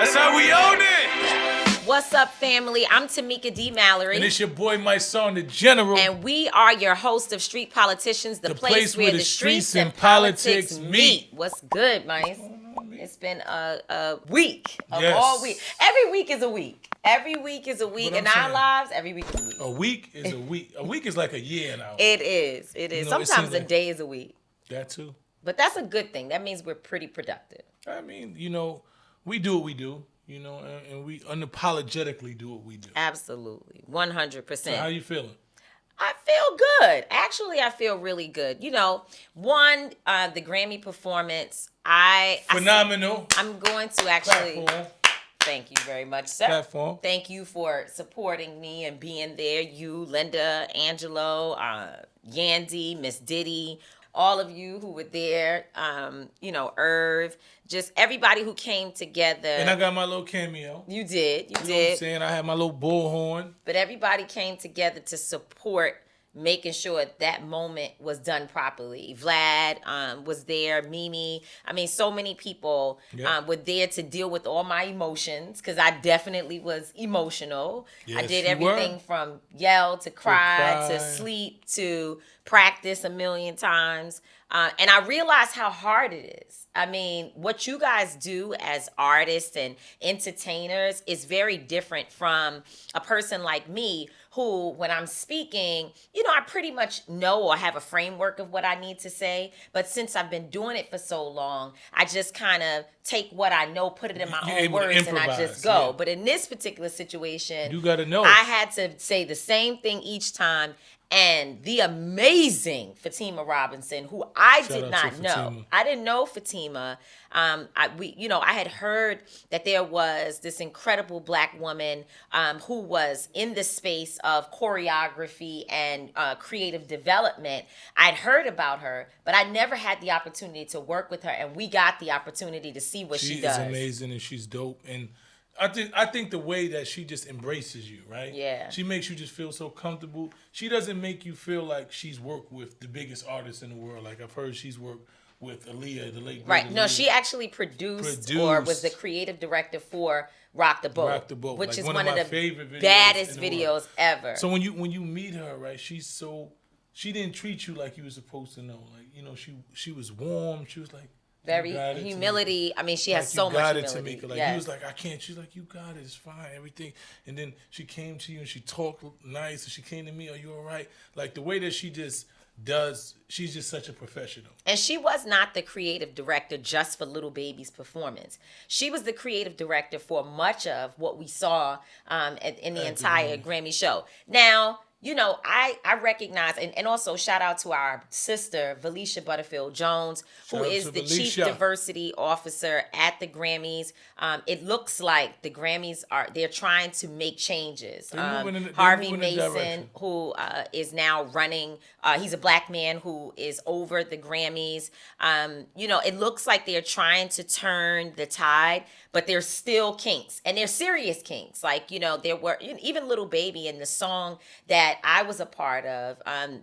That's how we own it. What's up, family? I'm Tamika D, Mallory. And it's your boy, Mysonne, the General. And we are your host of Street Politicians, the place where the streets and politics meet. What's good, Mice? It's been a week of all week. Every week is a week. Every week is a week in our lives. Every week is a week. A week is a week. A week is like a year in our lives. It is. It is. Sometimes a day is a week. That too. But that's a good thing. That means we're pretty productive. I mean, we do what we do. And we unapologetically do what we do. Absolutely. 100%. So how you feeling? I feel good. Actually, I feel really good. The Grammy performance, Phenomenal. I'm going to actually... Platform. Thank you very much, sir. Platform. Thank you for supporting me and being there. You, Linda, Angelo, Yandy, Miss Diddy, all of you who were there, Irv, just everybody who came together. And I got my little cameo. You did. You know did. What I'm saying? I had my little bullhorn. But everybody came together to support making sure that moment was done properly. Vlad was there, Mimi. I mean, so many people were there to deal with all my emotions because I definitely was emotional. Yes, I did everything from yell to cry to sleep to practice a million times. And I realized how hard it is. I mean, what you guys do as artists and entertainers is very different from a person like me who, when I'm speaking, I pretty much know or have a framework of what I need to say. But since I've been doing it for so long, I just kind of take what I know, put it in my own words, and I just go. Yeah. But in this particular situation, you got to know. I had to say the same thing each time. And the amazing Fatima Robinson, who I did not know. I didn't know Fatima. I had heard that there was this incredible Black woman who was in the space of choreography and creative development. I'd heard about her, but I never had the opportunity to work with her. And we got the opportunity to see what she does. She is amazing and she's dope. And I think the way that she just embraces you, right? Yeah. She makes you just feel so comfortable. She doesn't make you feel like she's worked with the biggest artists in the world. Like I've heard she's worked with Aaliyah, the late right. Aaliyah. No, she actually produced or was the creative director for Rock the Boat. Rock the Boat, which is one of my favorite videos baddest videos ever. So when you meet her, right, she didn't treat you like you were supposed to know. Like, she was warm. She was like, very humility. I mean, she has so much humility. Like he was like, I can't. She's like, you got it. It's fine. Everything. And then she came to you and she talked nice. And she came to me. Are you all right? Like the way that she just does. She's just such a professional. And she was not the creative director just for Little Baby's performance. She was the creative director for much of what we saw in the entire Grammy show. Now, I recognize, and also shout out to our sister, Valicia Butterfield Jones, who is the Chief Diversity Officer at the Grammys. It looks like the Grammys they're trying to make changes. Harvey Mason, who is now running, he's a Black man who is over the Grammys. It looks like they're trying to turn the tide, but there's still kinks, and they're serious kinks. Like, there were, even Little Baby in the song that I was a part of,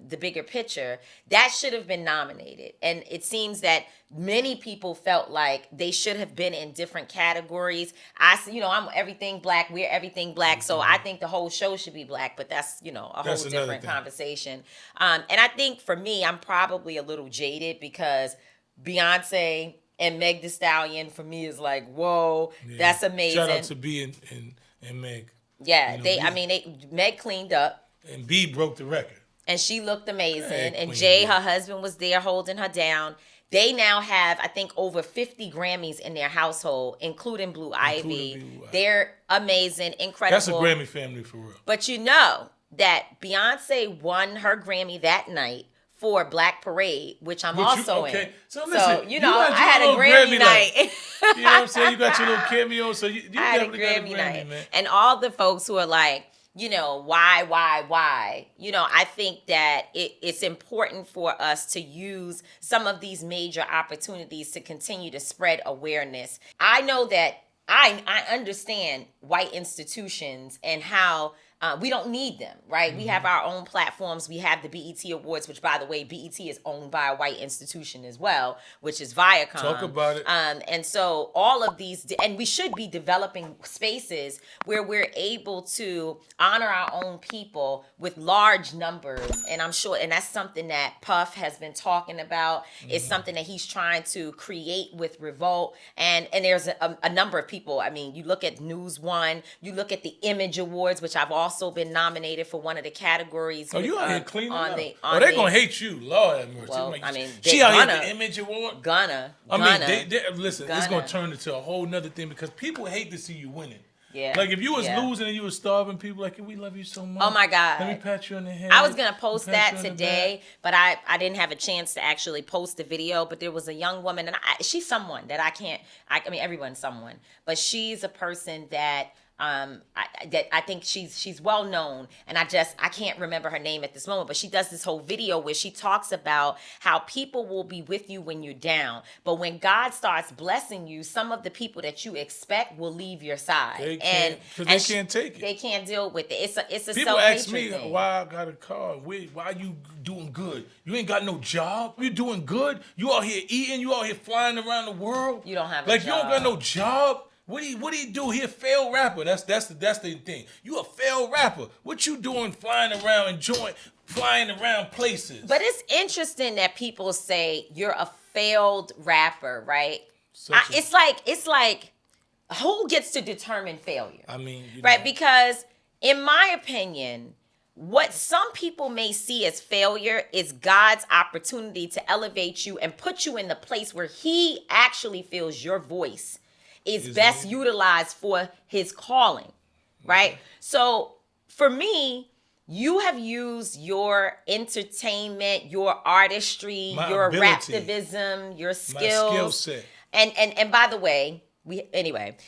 The Bigger Picture, that should have been nominated. And it seems that many people felt like they should have been in different categories. I'm everything Black, we're everything Black, so I think the whole show should be Black, but that's, a whole different conversation. And I think for me, I'm probably a little jaded because Beyonce and Meg Thee Stallion for me is like, whoa, that's amazing. Shout out to B and Meg. Yeah, Meg cleaned up. And B broke the record. And she looked amazing. And Jay, her husband, was there holding her down. They now have, I think, over 50 Grammys in their household, including Blue Ivy. They're amazing, incredible. That's a Grammy family for real. But you know that Beyonce won her Grammy that night for Black Parade, which I'm also in. So listen, I had a Grammy night. You know what I'm saying? You got your little cameo, so you definitely got a Grammy night, man. And all the folks who are like, why? I think that it's important for us to use some of these major opportunities to continue to spread awareness. I know that I understand white institutions and how We don't need them, right? We have our own platforms. We have the BET Awards, which, by the way, BET is owned by a white institution as well, which is Viacom. Talk about it. And so all of these, and we should be developing spaces where we're able to honor our own people with large numbers. And I'm sure, and that's something that Puff has been talking about. It's something that he's trying to create with Revolt. And there's a number of people. I mean, you look at News One, you look at the Image Awards, which I've also been nominated for one of the categories. Oh, you out here cleaning up. They're gonna hate you, Lord have mercy. Well, I mean, she out here at the Image Award. Gonna. Listen, it's gonna turn into a whole nother thing because people hate to see you winning. Yeah. Like if you was losing and you was starving, people like, we love you so much. Oh my God. Let me pat you on the head. I was gonna post that today, but I didn't have a chance to actually post the video. But there was a young woman, and she's someone that I mean, everyone's someone, but she's a person that I think she's well known, and I can't remember her name at this moment, but she does this whole video where she talks about how people will be with you when you're down, but when God starts blessing you, some of the people that you expect will leave your side, they can't take it. They can't deal with it. It's a people ask me thing. Why I got a car. Why you doing good? You ain't got no job. You doing good? You out here eating? You out here flying around the world? You don't have like a job. You don't got no job. What do you do? He a failed rapper. That's the thing. You a failed rapper. What you doing flying around flying around places? But it's interesting that people say you're a failed rapper, right? It's like who gets to determine failure? I mean, right? Because in my opinion, what some people may see as failure is God's opportunity to elevate you and put you in the place where he actually feels your voice is best utilized for his calling, right? So for me, you have used your entertainment, your artistry, your raptivism, your skills, my skill set. And by the way,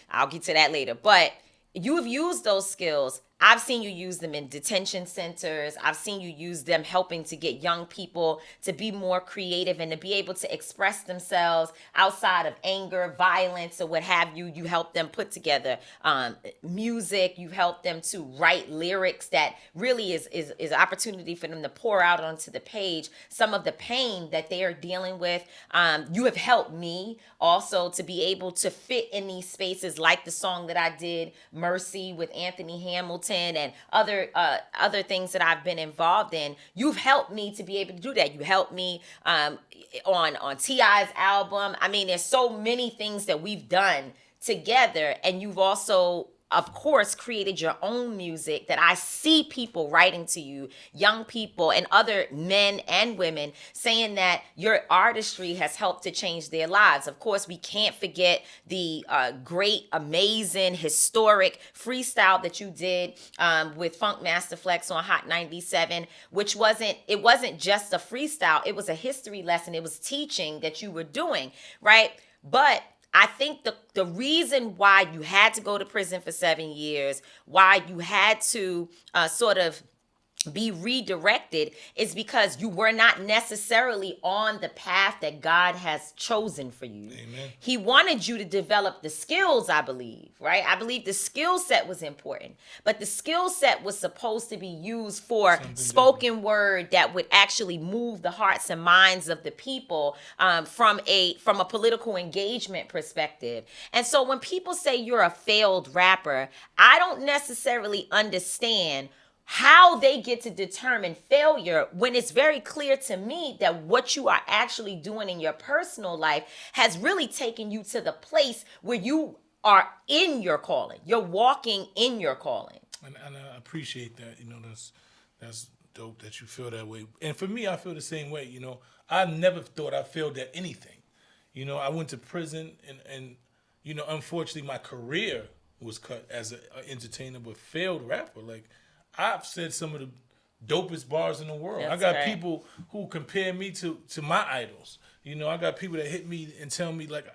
I'll get to that later. But you have used those skills. I've seen you use them in detention centers. I've seen you use them helping to get young people to be more creative and to be able to express themselves outside of anger, violence, or what have you. You help them put together music. You've helped them to write lyrics that really is an opportunity for them to pour out onto the page some of the pain that they are dealing with. You have helped me also to be able to fit in these spaces like the song that I did, Mercy, with Anthony Hamilton, and other things that I've been involved in. You've helped me to be able to do that. You helped me on T.I.'s album. I mean, there's so many things that we've done together, and you've also, of course, created your own music that I see people writing to you, young people and other men and women, saying that your artistry has helped to change their lives. Of course, we can't forget the great, amazing, historic freestyle that you did with Funk Master Flex on Hot 97, which wasn't just a freestyle. It was a history lesson. It was teaching that you were doing, right? But I think the reason why you had to go to prison for 7 years, why you had to sort of be redirected is because you were not necessarily on the path that God has chosen for you. Amen. He wanted you to develop the skills, I believe, right? I believe the skill set was important, but the skill set was supposed to be used for spoken word that would actually move the hearts and minds of the people from a political engagement perspective. And so when people say you're a failed rapper, I don't necessarily understand how they get to determine failure when it's very clear to me that what you are actually doing in your personal life has really taken you to the place where you are in your calling. You're walking in your calling. And I appreciate that. That's dope that you feel that way. And for me, I feel the same way. I never thought I failed at anything. I went to prison and unfortunately my career was cut as an entertainer, but failed rapper. Like, I've said some of the dopest bars in the world. That's I got right. people who compare me to my idols. I got people that hit me and tell me, like,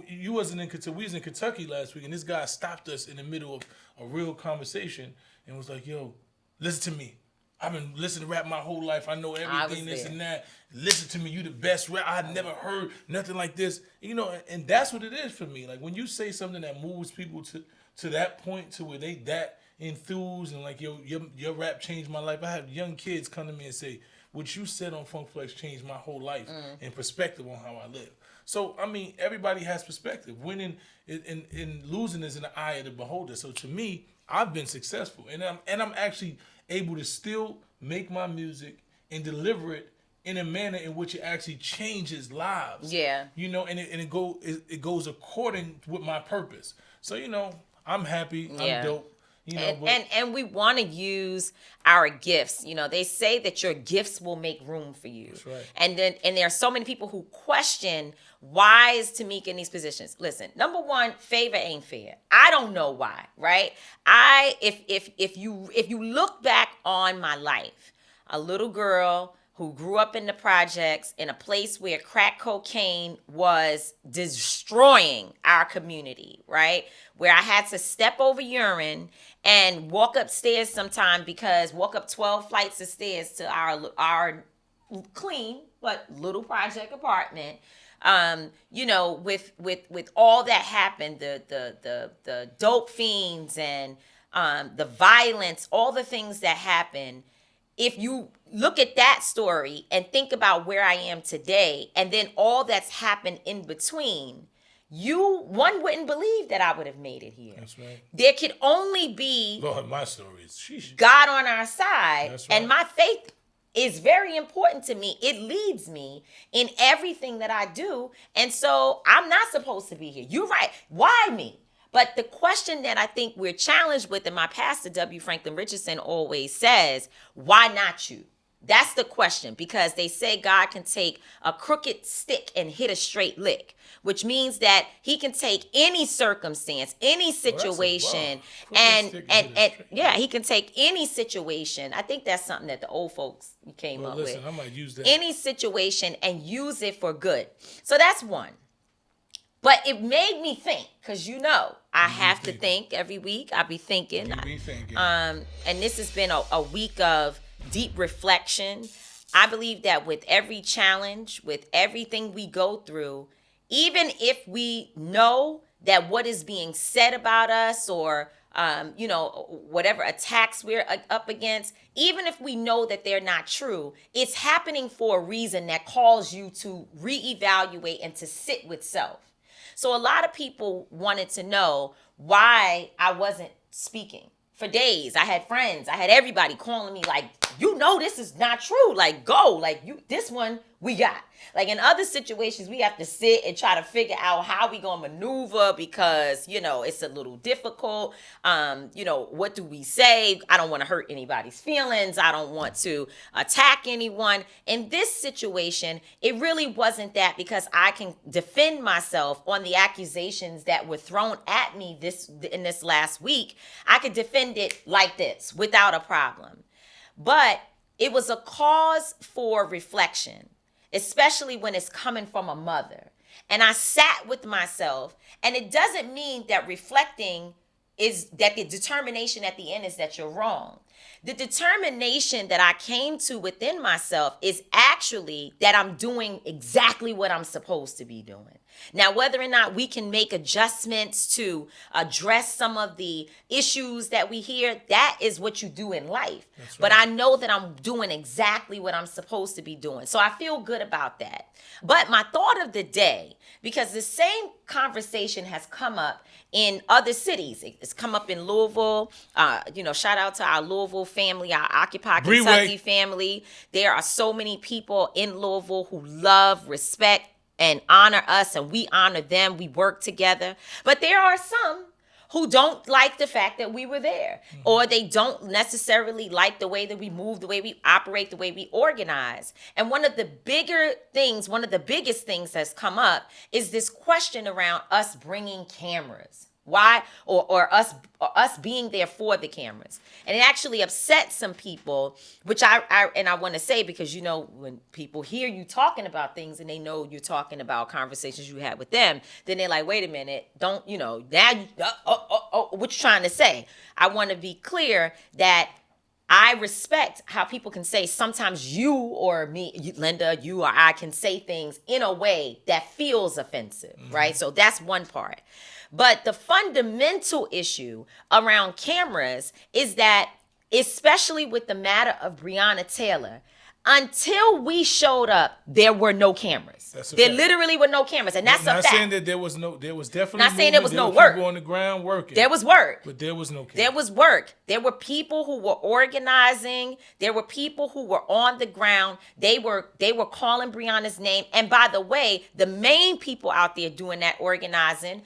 you wasn't in Kentucky. We was in Kentucky last week, and this guy stopped us in the middle of a real conversation and was like, yo, listen to me. I've been listening to rap my whole life. I know everything, this and that. Listen to me. You the best rap. I had never heard nothing like this. And that's what it is for me. Like, when you say something that moves people to that point to where they that enthused and like your rap changed my life. I have young kids come to me and say, what you said on Funk Flex changed my whole life and perspective on how I live. So I mean, everybody has perspective. Winning and losing is in the eye of the beholder. So to me, I've been successful, and I'm actually able to still make my music and deliver it in a manner in which it actually changes lives. Yeah. You know, and it goes according with my purpose. So, you know, I'm happy. Yeah. I'm dope. You know, and we want to use our gifts. You know, they say that your gifts will make room for you. That's right. And there are so many people who question, why is Tamika in these positions? Listen, number one, favor ain't fair. I don't know why, right? If you look back on my life, a little girl who grew up in the projects in a place where crack cocaine was destroying our community, right? Where I had to step over urine and walk upstairs sometime walk up 12 flights of stairs to our clean but little project apartment. You know, with all that happened, the dope fiends and the violence, all the things that happened. If you look at that story and think about where I am today, and then all that's happened in between, one wouldn't believe that I would have made it here. That's right. There could only be Lord, my story is sheesh. God on our side. That's right. And my faith is very important to me. It leads me in everything that I do. And so I'm not supposed to be here. You're right. Why me? But the question that I think we're challenged with, and my pastor, W. Franklin Richardson, always says, why not you? That's the question, because they say God can take a crooked stick and hit a straight lick, which means that he can take any circumstance, any situation, he can take any situation. I think that's something that the old folks came up with. I might use that. Any situation and use it for good. So that's one. But it made me think, because I have to think every week. I be thinking. You be thinking. And this has been a week of deep reflection. I believe that with every challenge, with everything we go through, even if we know that what is being said about us or whatever attacks we're up against, even if we know that they're not true, it's happening for a reason that calls you to reevaluate and to sit with self. So a lot of people wanted to know why I wasn't speaking. For days, I had friends, I had everybody calling me like, this is not true. Like, go, like this one we got. Like in other situations, we have to sit and try to figure out how we gonna maneuver because, it's a little difficult. What do we say? I don't want to hurt anybody's feelings. I don't want to attack anyone. In this situation, it really wasn't that, because I can defend myself on the accusations that were thrown at me in this last week. I could defend it like this without a problem. But it was a cause for reflection, especially when it's coming from a mother. And I sat with myself, and it doesn't mean that reflecting is that the determination at the end is that you're wrong. The determination that I came to within myself is actually that I'm doing exactly what I'm supposed to be doing. Now, whether or not we can make adjustments to address some of the issues that we hear, that is what you do in life. Right. But I know that I'm doing exactly what I'm supposed to be doing. So I feel good about that. But my thought of the day, because the same conversation has come up in other cities. It's come up in Louisville. Shout out to our Louisville family, our Occupy Kentucky family. There are so many people in Louisville who love, respect, and honor us, and we honor them. We work together. But there are some who don't like the fact that we were there, or they don't necessarily like the way that we move, the way we operate, the way we organize. And one of the biggest things that's come up is this question around us bringing cameras. Why? Or us being there for the cameras. And it actually upset some people, which I want to say, because when people hear you talking about things and they know you're talking about conversations you had with them, then they're like, wait a minute, don't, now what you trying to say? I want to be clear that I respect how people can say sometimes you or me, Linda, you or I can say things in a way that feels offensive, right? So that's one part. But the fundamental issue around cameras is that, especially with the matter of Breonna Taylor, until we showed up, there were no cameras. There fact. literally were no cameras, and that's a fact. Not saying that there was definitely not saying there was no work. People on the ground working. There was work. But there was no camera. There was work. There were people who were organizing. There were people who were on the ground. They were calling Breonna's name. And by the way, the main people out there doing that organizing,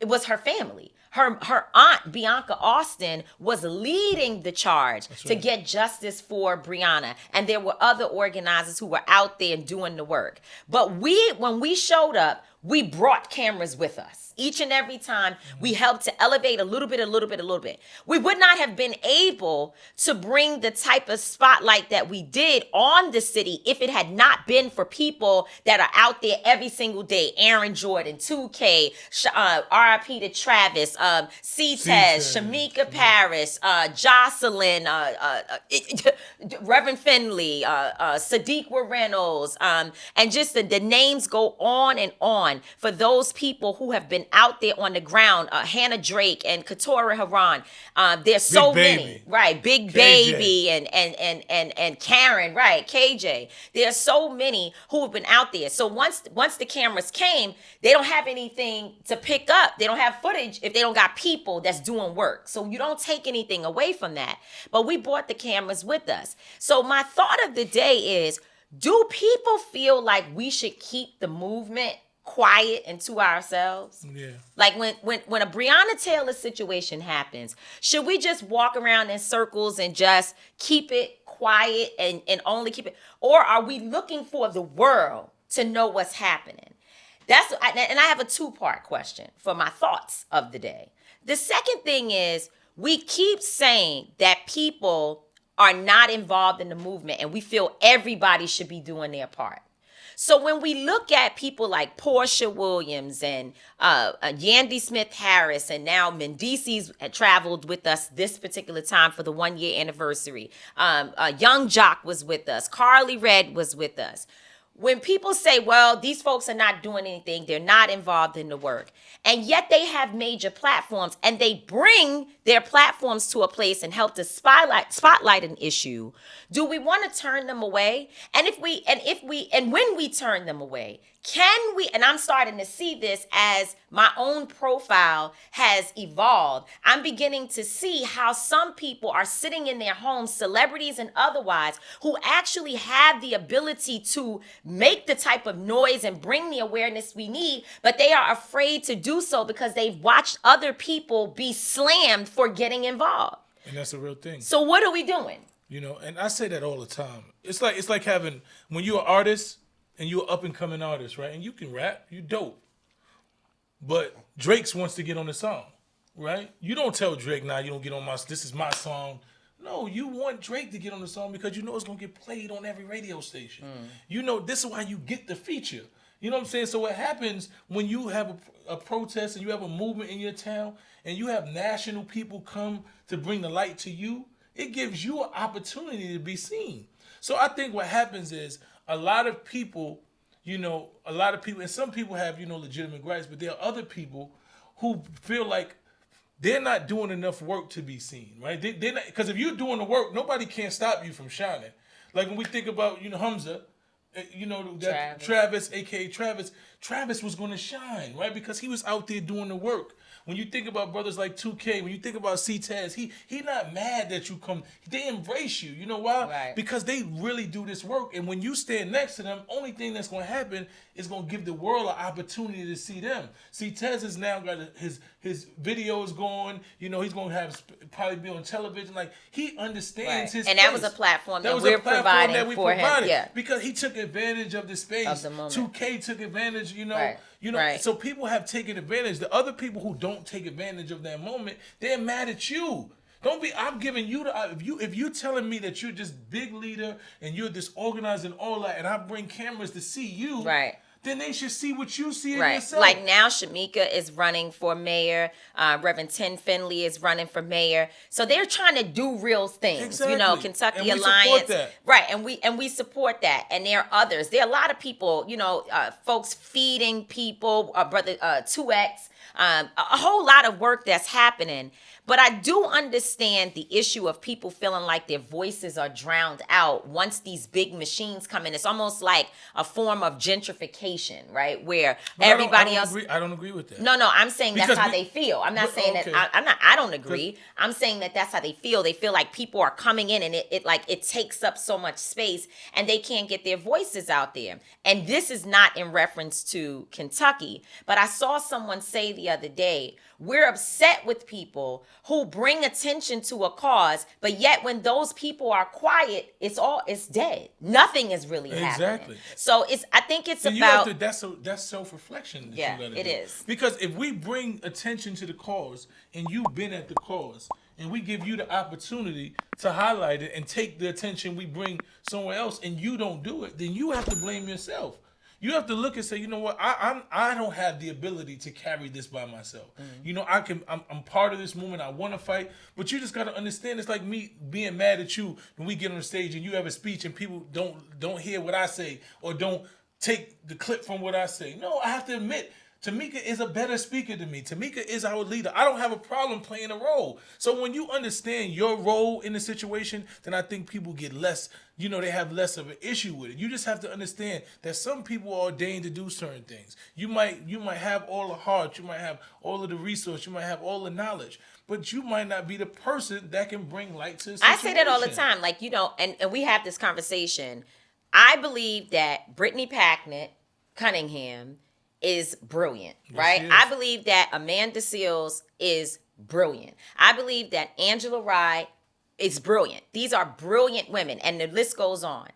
it was her family. Her aunt, Bianca Austin, was leading the charge to get justice for Breonna. And there were other organizers who were out there doing the work. But when we showed up, we brought cameras with us. Each and every time we helped to elevate a little bit. We would not have been able to bring the type of spotlight that we did on the city if it had not been for people that are out there every single day. Aaron Jordan, 2K, RIP to Travis, C-Tez, Shamika Paris, Jocelyn, Reverend Finley, Sadiq Reynolds, and just the names go on and on for those people who have been out there on the ground. Hannah Drake and Katora Haran. There's so many, right? Big KJ. Baby and Karen, right? KJ. There's so many who have been out there. So once the cameras came, they don't have anything to pick up. They don't have footage if they don't got people that's doing work. So you don't take anything away from that. But we brought the cameras with us. So my thought of the day is, do people feel like we should keep the movement quiet and to ourselves? Yeah. Like when a Breonna Taylor situation happens, should we just walk around in circles and just keep it quiet and only keep it? Or are we looking for the world to know what's happening? And I have a two-part question for my thoughts of the day. The second thing is, we keep saying that people are not involved in the movement and we feel everybody should be doing their part. So when we look at people like Portia Williams and Yandy Smith Harris, and now Mendices had traveled with us this particular time for the 1-year anniversary. Young Jock was with us. Carly Red was with us. When people say, well, these folks are not doing anything, they're not involved in the work, and yet they have major platforms and they bring their platforms to a place and help to spotlight an issue, do we want to turn them away? And when we turn them away, can we, and I'm starting to see this as my own profile has evolved. I'm beginning to see how some people are sitting in their homes, celebrities and otherwise, who actually have the ability to make the type of noise and bring the awareness we need, but they are afraid to do so because they've watched other people be slammed for getting involved. And that's a real thing. So what are we doing? You know, and I say that all the time. It's like having, when you're an artist and you're an up-and-coming artist, right? And you can rap, you dope. But Drake wants to get on the song, right? You don't tell Drake, nah, you don't get on this is my song. No, you want Drake to get on the song because you know it's going to get played on every radio station. You know, this is why you get the feature. You know what I'm saying? So what happens when you have a protest and you have a movement in your town and you have national people come to bring the light to you, it gives you an opportunity to be seen. So I think what happens is a lot of people, and some people have, legitimate gripes, but there are other people who feel like they're not doing enough work to be seen, right? They're not, because if you're doing the work, nobody can stop you from shining. Like when we think about, Hamza, Travis, aka Travis was going to shine, right? Because he was out there doing the work. When you think about brothers like 2K, when you think about C-Taz, he not mad that you come. They embrace you. You know why? Right. Because they really do this work. And when you stand next to them, only thing that's going to happen is going to give the world an opportunity to see them. C-Taz has now got his videos going. He's going to probably be on television. Like, he understands his and space. that was a platform that we're providing for him. Yeah. Because he took advantage of the space. Of the moment. 2K took advantage, Right. So people have taken advantage. The other people who don't take advantage of that moment, they're mad at you. I'm giving you if you're telling me that you're just big leader and you're this organized and all that, and I bring cameras to see you, right. then they should see what you see in Right. yourself. Like now, Shamika is running for mayor. Reverend Tim Finley is running for mayor. So they're trying to do real things. Exactly. You know, Kentucky And we Alliance. support that. Right. And we support that. And there are others. There are a lot of people, you know, folks feeding people, brother 2X, a whole lot of work that's happening. But I do understand the issue of people feeling like their voices are drowned out once these big machines come in. It's almost like a form of gentrification, right? Where everybody else. I don't agree with that. No, I'm saying that's Because how they feel. I'm not saying okay. that. I don't agree. I'm saying that that's how they feel. They feel like people are coming in and it takes up so much space and they can't get their voices out there. And this is not in reference to Kentucky, but I saw someone say the other day, we're upset with people who bring attention to a cause, but yet when those people are quiet, it's dead. Nothing is really happening. Exactly. So I think it's And about that's self-reflection. Yeah, you gotta it do. is. Because if we bring attention to the cause and you've been at the cause and we give you the opportunity to highlight it and take the attention we bring somewhere else and you don't do it, then you have to blame yourself. You have to look and say, you know what, I don't have the ability to carry this by myself. Mm-hmm. You know, I'm part of this movement. I want to fight, but you just got to understand. It's like me being mad at you when we get on the stage and you have a speech and people don't hear what I say or don't take the clip from what I say. No, I have to admit, Tamika is a better speaker than me. Tamika is our leader. I don't have a problem playing a role. So when you understand your role in the situation, then I think people get less, you know, they have less of an issue with it. You just have to understand that some people are ordained to do certain things. You might have all the heart, you might have all of the resource, you might have all the knowledge, but you might not be the person that can bring light to the situation. I say that all the time. Like, you know, and we have this conversation. I believe that Brittany Packnett Cunningham is brilliant, right? Yes, I believe that Amanda Seales is brilliant. I believe that Angela Rye is brilliant. These are brilliant women, and the list goes on.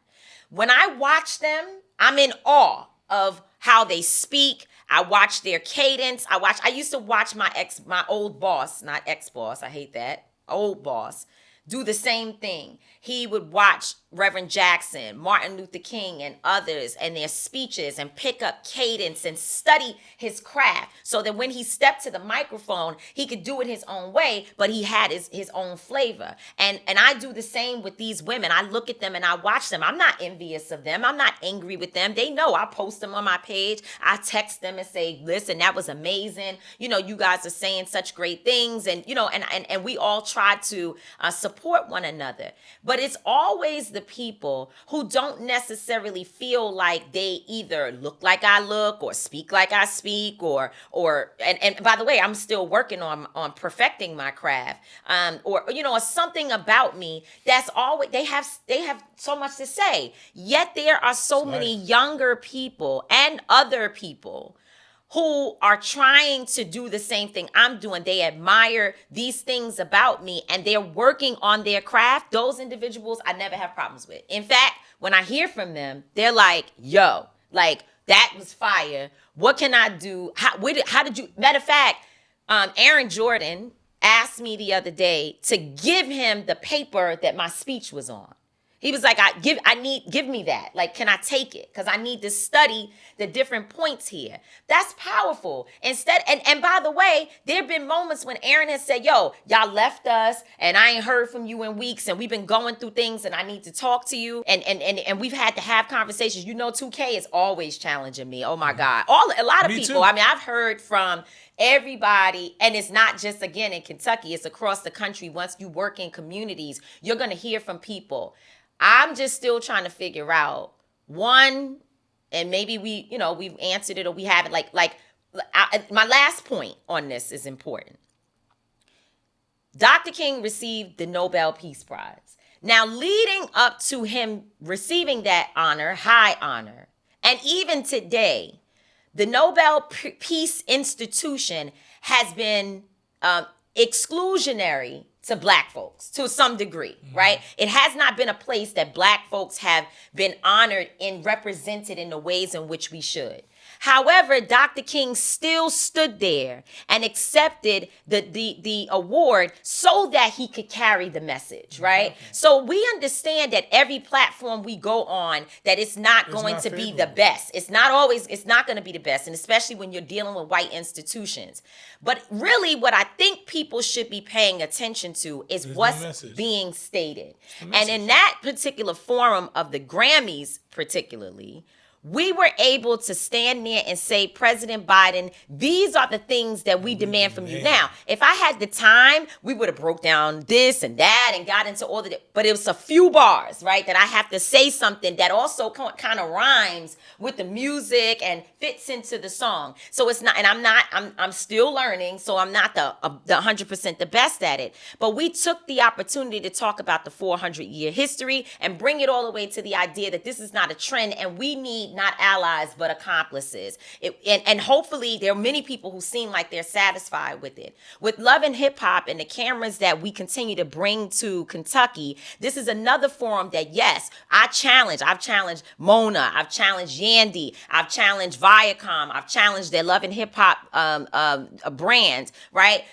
When I watch them, I'm in awe of how they speak. I watch their cadence. I used to watch my old boss, not ex-boss, I hate that, old boss, do the same thing. He would watch Reverend Jackson, Martin Luther King, and others and their speeches and pick up cadence and study his craft so that when he stepped to the microphone, he could do it his own way, but he had his own flavor. And I do the same with these women. I look at them and I watch them. I'm not envious of them. I'm not angry with them. They know I post them on my page. I text them and say, listen, that was amazing. You know, you guys are saying such great things. And, you know, and we all try to support one another. But it's always the people who don't necessarily feel like they either look like I look or speak like I speak or by the way, I'm still working on perfecting my craft, or you know, something about me that's always they have so much to say. Yet there are so many younger people and other people who are trying to do the same thing I'm doing. They admire these things about me and they're working on their craft. Those individuals I never have problems with. In fact, when I hear from them, they're like, yo, like that was fire. What can I do? How did you, matter of fact, Aaron Jordan asked me the other day to give him the paper that my speech was on. He was like, give me that. Like, can I take it? Because I need to study the different points here. That's powerful. Instead, and by the way, there have been moments when Aaron has said, yo, y'all left us and I ain't heard from you in weeks and we've been going through things and I need to talk to you. And we've had to have conversations. You know, 2K is always challenging me. Oh my God. A lot of Me people. too. I mean, I've heard from everybody, and it's not just, again, in Kentucky, it's across the country. Once you work in communities, you're going to hear from people. I'm just still trying to figure out one, and maybe we've answered it or we haven't. My last point on this is important. Dr. King received the Nobel Peace Prize. Now, leading up to him receiving that honor, high honor, and even today, the Nobel Peace Institution has been exclusionary to Black folks to some degree, right? It has not been a place that Black folks have been honored and represented in the ways in which we should. However, Dr. King still stood there and accepted the award so that he could carry the message, right? So we understand that every platform we go on, that it's not going to be the best. It's not going to be the best, and especially when you're dealing with white institutions. But really, what I think people should be paying attention to is what's being stated. And in that particular forum of the Grammys, particularly, we were able to stand there and say, President Biden, these are the things that we demand from you. Now, if I had the time, we would have broke down this and that and got into all of it. But it was a few bars, right, that I have to say something that also kind of rhymes with the music and fits into the song. So it's not, and I'm still learning, so I'm not the 100% the best at it. But we took the opportunity to talk about the 400-year history and bring it all the way to the idea that this is not a trend, and we need not allies but accomplices. And hopefully there are many people who seem like they're satisfied with it. With Love and Hip Hop and the cameras that we continue to bring to Kentucky, this is another forum that, yes, I've challenged Mona, I've challenged Yandy, I've challenged Viacom, I've challenged their Love and Hip Hop brand, right?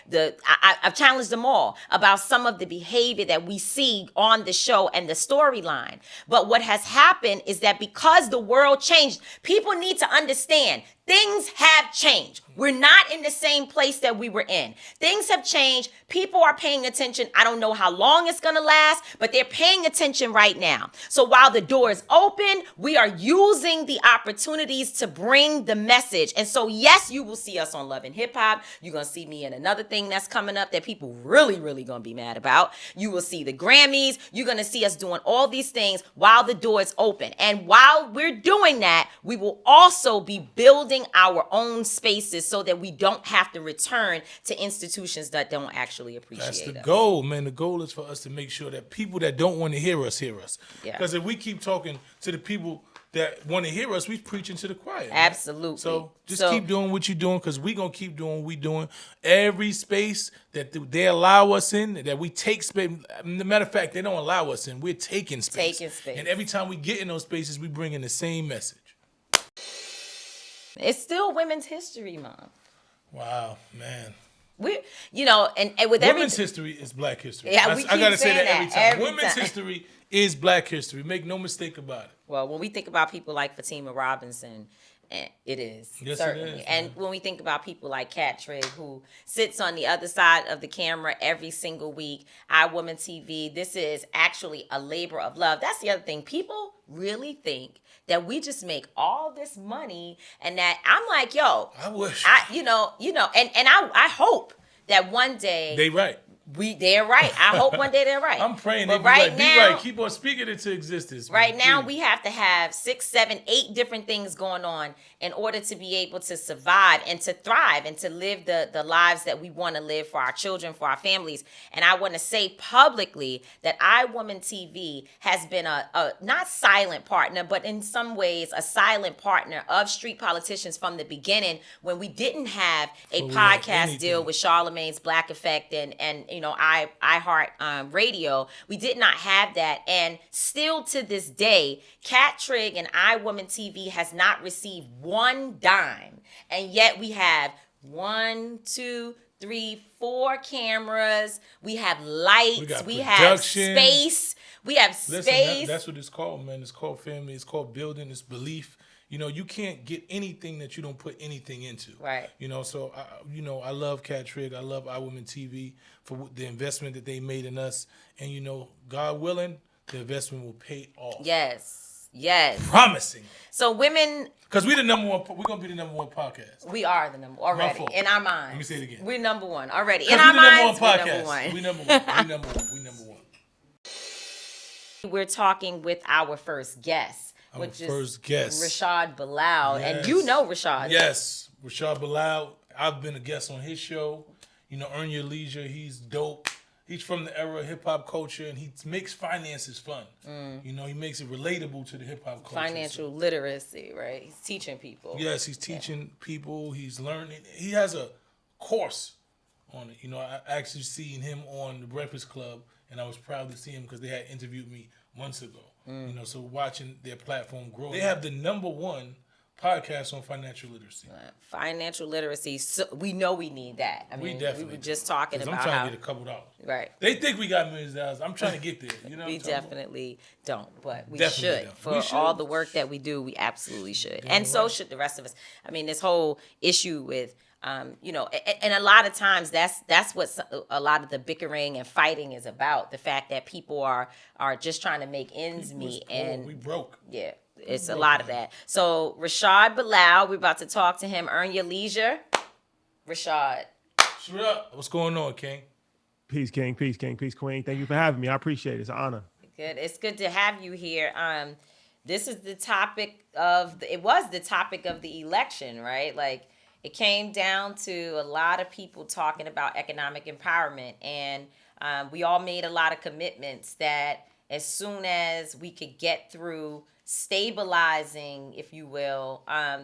I've challenged them all about some of the behavior that we see on the show and the storyline. But what has happened is that because the world changed, people need to understand things have changed. We're not in the same place that we were in. Things have changed. People are paying attention. I don't know how long it's going to last, but they're paying attention right now. So while the door is open, we are using the opportunities to bring the message. And so, yes, you will see us on Love and Hip Hop. You're going to see me in another thing that's coming up that people really going to be mad about. You will see the Grammys. You're going to see us doing all these things while the door is open. And while we're doing that, we will also be building our own spaces so that we don't have to return to institutions that don't actually appreciate us. That's the goal, man. The goal is for us to make sure that people that don't want to hear us. Yeah. Because if we keep talking to the people that want to hear us, we're preaching to the choir. Absolutely. So just keep doing what you're doing, because we're going to keep doing what we're doing. Every space that they allow us in, that we take space. As a matter of fact, they don't allow us in. We're taking space. And every time we get in those spaces, we bring in the same message. It's still Women's History Month. Wow, man. We, and with Women's history is Black history. Yeah, I gotta say that every time. Women's time. history is Black history. Make no mistake about it. Well, when we think about people like Fatima Robinson, it is. Yes, certainly. it is. And when we think about people like Cat Trigg, who sits on the other side of the camera every single week, iWoman TV, this is actually a labor of love. That's the other thing. People really think that we just make all this money, and that I'm like, yo, I wish. and I hope that one day they right. They're right. I hope one day they're right. I'm praying but they right be now, right. Keep on speaking it to existence. Right now, we have to have 6, 7, 8 different things going on in order to be able to survive and to thrive and to live the lives that we want to live for our children, for our families. And I want to say publicly that iWoman TV has been a not silent partner, but in some ways a silent partner of street politicians from the beginning, when we didn't have a podcast deal with Charlemagne's Black Effect and iHeart Radio. We did not have that, and still to this day, Cat Trigg and iWoman TV has not received one dime, and yet we have 1, 2, 3, 4 cameras. We have lights. We have space. We have space. Listen, that's what it's called, man. It's called family. It's called building. It's belief. You can't get anything that you don't put anything into. Right. So, I love Cat Trigg. I love iWoman TV for the investment that they made in us. And, God willing, the investment will pay off. Yes. Promising. So women... Because we're the number one. We're going to be the number one podcast. We are the number one already. In our minds. Let me say it again. We're number one already. In our minds, we're number one. We number one. We number one. We number one. We're talking with our first guest. Which is Rashad Bilal. Yes. And you know Rashad. Yes. Rashad Bilal. I've been a guest on his show. Earn Your Leisure. He's dope. He's from the era of hip-hop culture, and he makes finances fun. He makes it relatable to the hip-hop culture. Financial literacy, right? He's teaching people. Yes, he's teaching people. He's learning. He has a course on it. I actually seen him on The Breakfast Club, and I was proud to see him because they had interviewed me months ago. So watching their platform grow. They have the number one podcast on financial literacy. Financial literacy. So we know we need that. I We mean, definitely we were just talking about I'm trying how, to get a couple dollars. right. They think we got millions of dollars. I'm trying to get there. You know what We I'm talking about? definitely don't, but we Definitely should. don't. For We should. all the work that we do, we absolutely should. Damn And so right. should the rest of us. I mean, this whole issue with, and a lot of times that's what a lot of the bickering and fighting is about. The fact that people are just trying to make ends People is meet, poor. and We broke. yeah, it's a broke, lot of man. that. So Rashad Bilal, we're about to talk to him. Earn your leisure, Rashad. Shoot up. What's going on, King? Peace, King. Peace, King. Peace, Queen. Thank you for having me. I appreciate it. It's an honor. Good. It's good to have you here. This is the topic of it was the topic of the election, right? Like it came down to a lot of people talking about economic empowerment, and we all made a lot of commitments that as soon as we could get through stabilizing, if you will,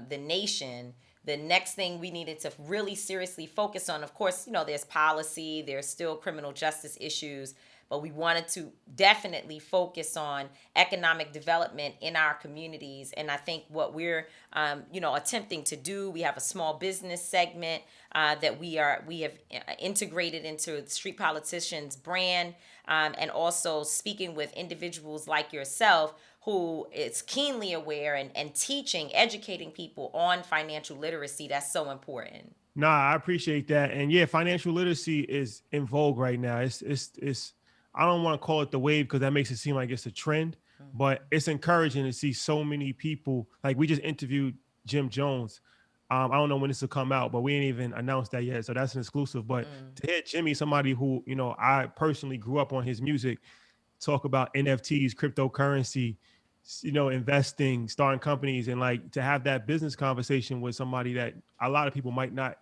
the nation, the next thing we needed to really seriously focus on, of course, there's policy, there's still criminal justice issues, but we wanted to definitely focus on economic development in our communities. And I think what we're, attempting to do, we have a small business segment that we have integrated into the Street Politicians brand, and also speaking with individuals like yourself who is keenly aware and teaching, educating people on financial literacy. That's so important. Nah, I appreciate that. And yeah, financial literacy is in vogue right now. It's I don't want to call it the wave because that makes it seem like it's a trend, but it's encouraging to see so many people. Like we just interviewed Jim Jones. I don't know when this will come out, but we ain't even announced that yet. So that's an exclusive. But to hear Jimmy, somebody who, I personally grew up on his music, talk about NFTs, cryptocurrency, investing, starting companies, and like to have that business conversation with somebody that a lot of people might not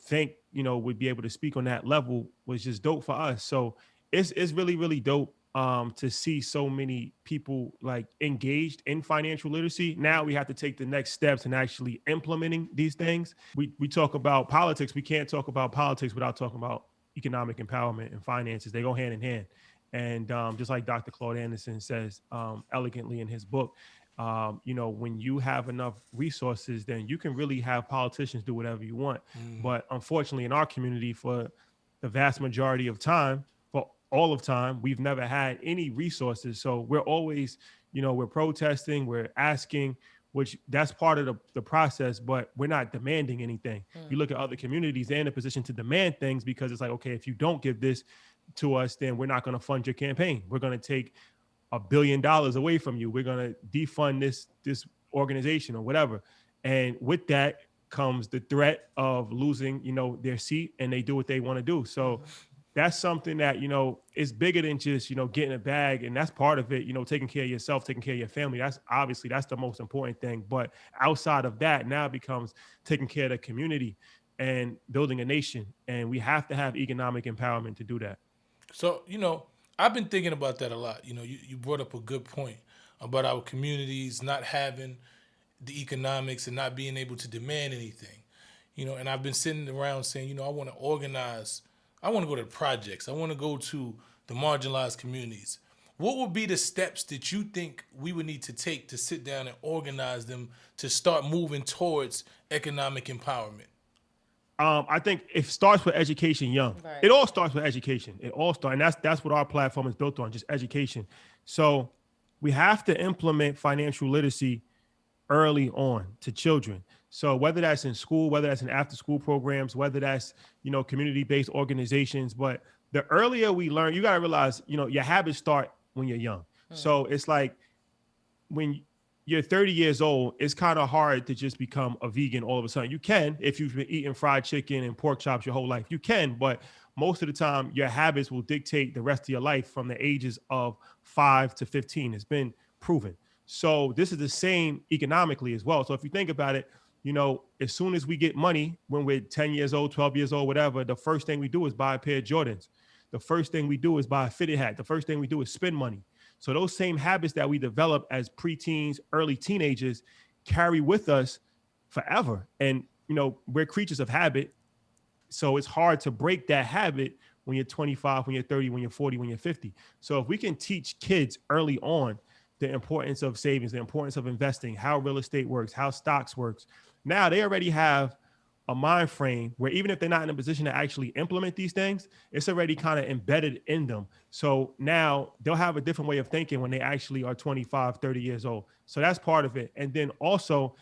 think, would be able to speak on that level was just dope for us. So it's really, really dope to see so many people like engaged in financial literacy. Now we have to take the next steps in actually implementing these things. We talk about politics. We can't talk about politics without talking about economic empowerment and finances. They go hand in hand. And just like Dr. Claude Anderson says elegantly in his book, when you have enough resources, then you can really have politicians do whatever you want. But unfortunately, in our community, for the vast majority of time, for all of time, we've never had any resources. So we're always, we're protesting, we're asking, which that's part of the process, but we're not demanding anything. You look at other communities, they're in a position to demand things because it's like, okay, if you don't give this to us, then we're not going to fund your campaign. We're going to take $1 billion away from you. We're going to defund this organization or whatever. And with that comes the threat of losing, their seat, and they do what they want to do. So that's something that, is bigger than just, getting a bag. And that's part of it, taking care of yourself, taking care of your family. That's the most important thing. But outside of that, now it becomes taking care of the community and building a nation. And we have to have economic empowerment to do that. So, I've been thinking about that a lot. You brought up a good point about our communities not having the economics and not being able to demand anything. And I've been sitting around saying, I want to organize. I want to go to the projects. I want to go to the marginalized communities. What would be the steps that you think we would need to take to sit down and organize them to start moving towards economic empowerment? I think it starts with education young. Right. It all starts with education. It all starts, and that's what our platform is built on, just education. So we have to implement financial literacy early on to children. So whether that's in school, whether that's in after school programs, whether that's, community-based organizations, but the earlier we learn, you got to realize, your habits start when you're young. So it's like when you're 30 years old, it's kind of hard to just become a vegan all of a sudden. You can, if you've been eating fried chicken and pork chops your whole life, you can, but most of the time your habits will dictate the rest of your life from the ages of 5 to 15. It's been proven. So this is the same economically as well. So if you think about it, as soon as we get money, when we're 10 years old, 12 years old, whatever, the first thing we do is buy a pair of Jordans. The first thing we do is buy a fitted hat. The first thing we do is spend money. So those same habits that we develop as preteens, early teenagers carry with us forever. And, we're creatures of habit. So it's hard to break that habit when you're 25, when you're 30, when you're 40, when you're 50. So if we can teach kids early on the importance of savings, the importance of investing, how real estate works, how stocks works. Now they already have a mind frame where even if they're not in a position to actually implement these things, it's already kind of embedded in them. So now they'll have a different way of thinking when they actually are 25, 30 years old. So that's part of it. And then also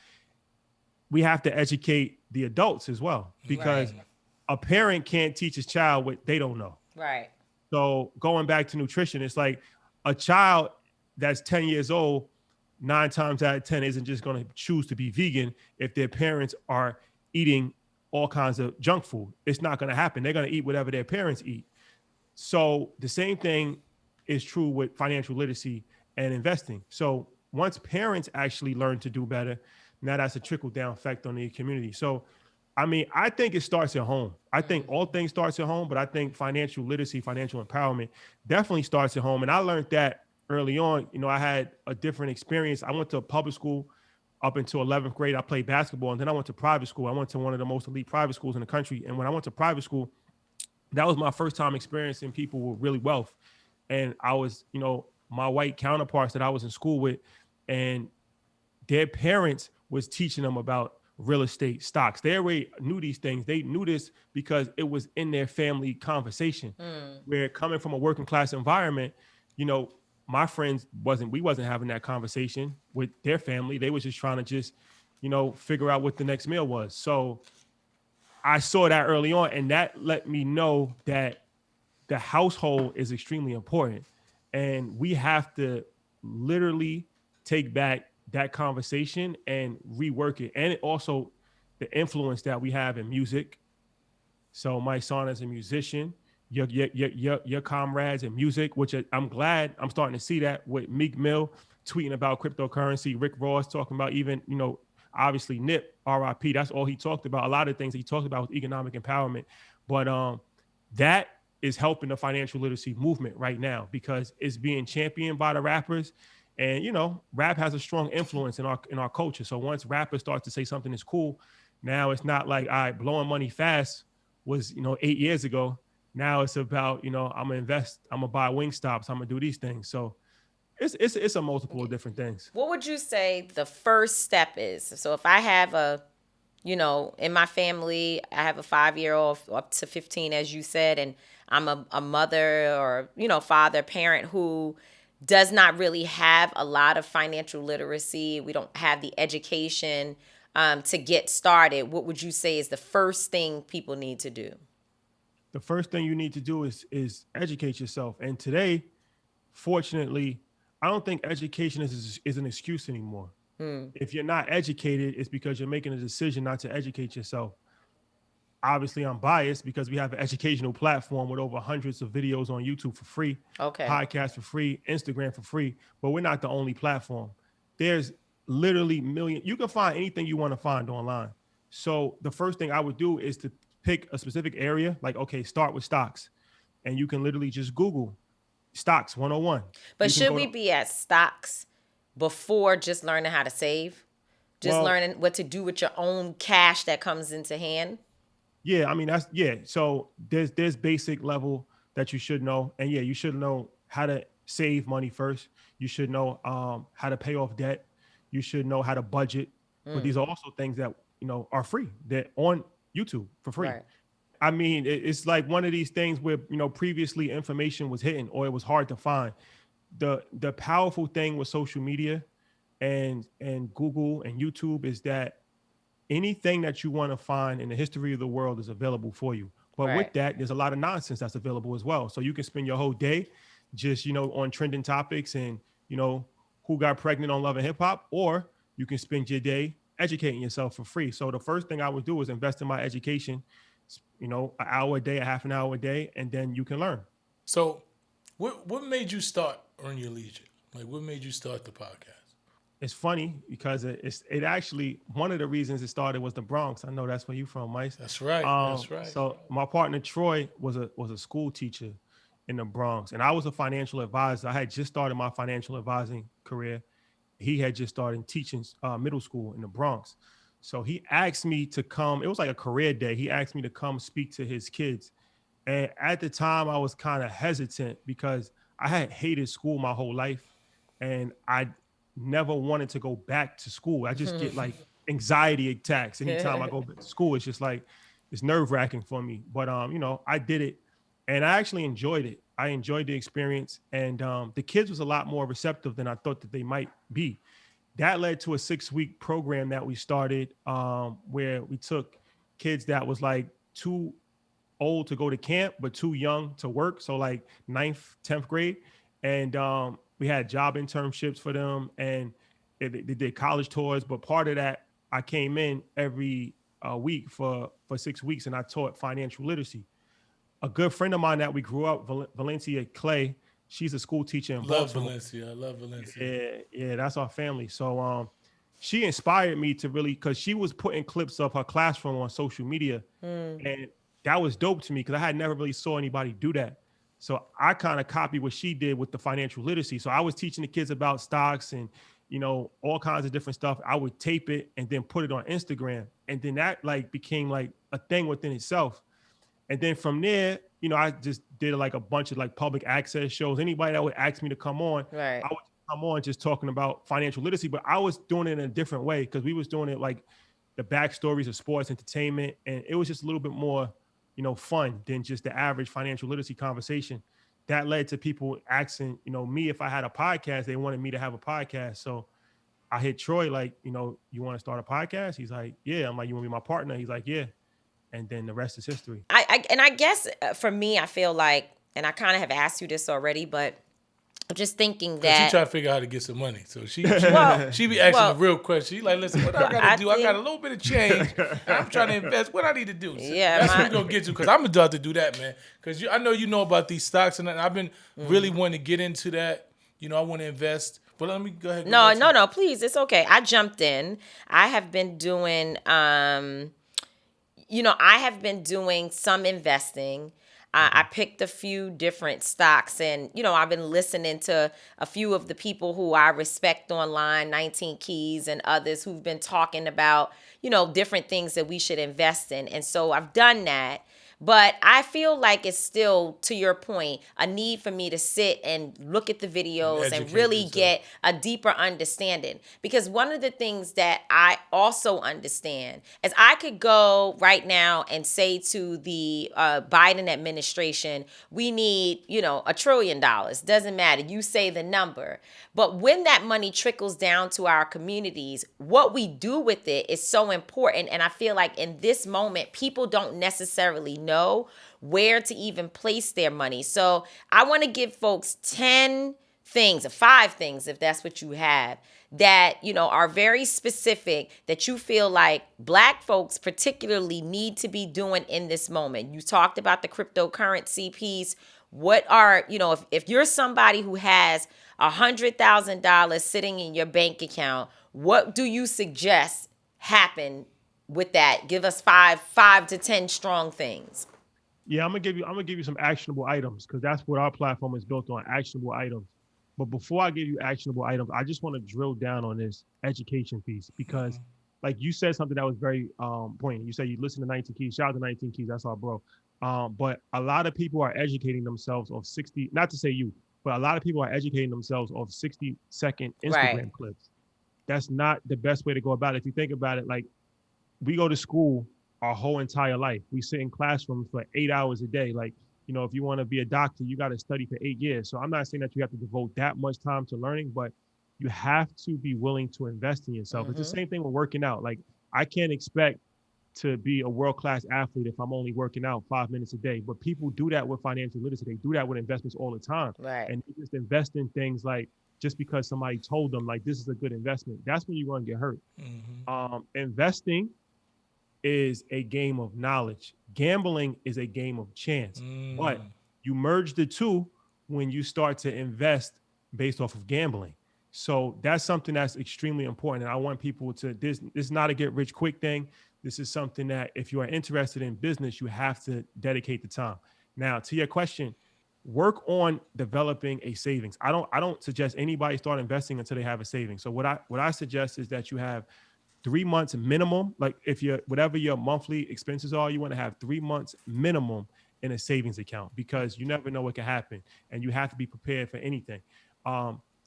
we have to educate the adults as well, because a parent can't teach his child what they don't know. Right. So going back to nutrition, it's like a child that's 10 years old, 9 times out of 10 isn't just going to choose to be vegan if their parents are eating all kinds of junk food. It's not going to happen. They're going to eat whatever their parents eat. So the same thing is true with financial literacy and investing. So once parents actually learn to do better, now that's a trickle down effect on the community. So, I mean, I think it starts at home. I think all things starts at home, but I think financial literacy, financial empowerment definitely starts at home. And I learned that early on. You know, I had a different experience. I went to a public school up until 11th grade. I played basketball, and then I went to private school. I went to one of the most elite private schools in the country. And when I went to private school, that was my first time experiencing people with really wealth. And I was, you know, my white counterparts that I was in school with, and their parents was teaching them about real estate, stocks. They already knew these things. They knew this because it was in their family conversation. Where coming from a working class environment, you know, my friends we wasn't having that conversation with their family. They was just trying to just, you know, figure out what the next meal was. So I saw that early on, and that let me know that the household is extremely important. And we have to literally take back that conversation and rework it. And it also the influence that we have in music. So my son is a musician, your comrades in music, which I'm glad I'm starting to see that with Meek Mill tweeting about cryptocurrency, Rick Ross talking about, even, you know, obviously Nip, RIP, that's all he talked about. A lot of things he talked about was economic empowerment. But that is helping the financial literacy movement right now because it's being championed by the rappers. And, you know, rap has a strong influence in our culture. So once rappers start to say something is cool, now it's not like, all right, blowing money fast was, you know, 8 years ago. Now it's about, you know, I'm going to invest, I'm going to buy Wingstops, I'm going to do these things. So it's a multiple of different things. What would you say the first step is? So if I have you know, in my family, I have a 5-year-old up to 15, as you said, and I'm a mother or, you know, father, parent who does not really have a lot of financial literacy. We don't have the education to get started. What would you say is the first thing people need to do? The first thing you need to do is educate yourself. And today, fortunately, I don't think education is an excuse anymore. If you're not educated, it's because you're making a decision not to educate yourself. Obviously, I'm biased because we have an educational platform with over hundreds of videos on YouTube for free, podcasts for free, Instagram for free, but we're not the only platform. There's literally millions. You can find anything you want to find online. So the first thing I would do is to pick a specific area, like, okay, start with stocks. And you can literally just Google stocks 101. But should we be at stocks before just learning how to save? Just learning what to do with your own cash that comes into hand? Yeah, I mean, so there's basic level that you should know. And yeah, you should know how to save money first. You should know how to pay off debt. You should know how to budget. But these are also things that, you know, are free. They're on YouTube for free. Right. I mean, it's like one of these things where, you know, previously information was hidden or it was hard to find. The powerful thing with social media and Google and YouTube is that anything that you want to find in the history of the world is available for you. But with that, there's a lot of nonsense that's available as well. So you can spend your whole day just, you know, on trending topics and, you know, who got pregnant on Love and Hip Hop, or you can spend your day educating yourself for free. So the first thing I would do is invest in my education, you know, an hour a day, a half an hour a day, and then you can learn. So what made you start Earn Your Leisure? Like, what made you start the podcast? It's funny because it actually, one of the reasons it started was the Bronx. I know that's where you from, Mike. That's right. That's right. So my partner Troy was a school teacher in the Bronx, and I was a financial advisor. I had just started my financial advising career. He had just started teaching middle school in the Bronx. So he asked me to come. It was like a career day. He asked me to come speak to his kids. And at the time, I was kind of hesitant because I had hated school my whole life. and I never wanted to go back to school. I just get like anxiety attacks anytime I go back to school. It's just like it's nerve wracking for me. But you know, I did it, and I actually enjoyed it. I enjoyed the experience, and the kids was a lot more receptive than I thought that they might be. That led to a 6-week program that we started, where we took kids that was like too old to go to camp, but too young to work. So like ninth, 10th grade. And we had job internships for them, and they did college tours. But part of that, I came in every week for 6 weeks, and I taught financial literacy. A good friend of mine that we grew up, Valencia Clay, she's a school teacher in Baltimore. Valencia. I love Valencia. Yeah, that's our family. So she inspired me to really, because she was putting clips of her classroom on social media, and that was dope to me because I had never really saw anybody do that. So I kind of copied what she did with the financial literacy. So I was teaching the kids about stocks and, you know, all kinds of different stuff. I would tape it and then put it on Instagram. And then that like became like a thing within itself. And then from there, you know, I just did like a bunch of like public access shows. Anybody that would ask me to come on, Right. I would come on just talking about financial literacy, but I was doing it in a different way because we was doing it like the backstories of sports, entertainment, and it was just a little bit more, you know, fun than just the average financial literacy conversation. That led to people asking, you know, me if I had a podcast. They wanted me to have a podcast. So I hit Troy like, you know, you want to start a podcast? He's like, yeah. I'm like, you want to be my partner? He's like, yeah. And then the rest is history. I guess for me, I feel like, and I kind of have asked you this already, but I'm just thinking She that try to figure out how to get some money. So she Well- she be asking well- the real question. She like, listen, what I gotta do? I got a little bit of change. And I'm trying to invest. What I need to do? So Yeah, that's what we're gonna get to, because I'm about to do that, man. Because I know you know about these stocks, and I've been really wanting to get into that. You know, I want to invest. But let me go ahead. No, please, it's okay. I jumped in. I have been doing, I have been doing some investing. I picked a few different stocks, and, you know, I've been listening to a few of the people who I respect online, 19 Keys and others who've been talking about, you know, different things that we should invest in. And so I've done that. But I feel like it's still, to your point, a need for me to sit and look at the videos and Educate really yourself. get a deeper understanding. Because one of the things that I also understand is I could go right now and say to the Biden administration, we need, $1 trillion. Doesn't matter. You say the number. But when that money trickles down to our communities, what we do with it is so important. And I feel like in this moment, people don't necessarily know where to even place their money. So I want to give folks 10 things, or 5 things, if that's what you have, that, are very specific that you feel like Black folks particularly need to be doing in this moment. You talked about the cryptocurrency piece. What are, if you're somebody who has $100,000 sitting in your bank account, what do you suggest happen with that? Give us 5 to 10 strong things. Yeah, I'm gonna give you some actionable items because that's what our platform is built on, actionable items. But before I give you actionable items, I just want to drill down on this education piece because, like you said something that was very poignant. You said you listen to 19 Keys. Shout out to 19 Keys. That's our bro. But a lot of people are educating themselves off 60. Not to say you, but a lot of people are educating themselves off 60-second Instagram clips. That's not the best way to go about it. If you think about it, like we go to school our whole entire life. We sit in classrooms for 8 hours a day. Like, if you want to be a doctor, you got to study for 8 years. So I'm not saying that you have to devote that much time to learning, but you have to be willing to invest in yourself. It's the same thing with working out. Like I can't expect to be a world-class athlete if I'm only working out 5 minutes a day. But people do that with financial literacy. They do that with investments all the time. Right. And they just invest in things like just because somebody told them like this is a good investment. That's when you're going to get hurt. Investing is a game of knowledge. Gambling is a game of chance. But you merge the two when you start to invest based off of gambling. So that's something that's extremely important. And I want people to, this is not a get rich quick thing. This is something that if you are interested in business, you have to dedicate the time. Now, to your question, work on developing a savings. I don't suggest anybody start investing until they have a savings. So what I suggest is that you have 3 months minimum. Like if whatever your monthly expenses are, you want to have 3 months minimum in a savings account because you never know what can happen and you have to be prepared for anything.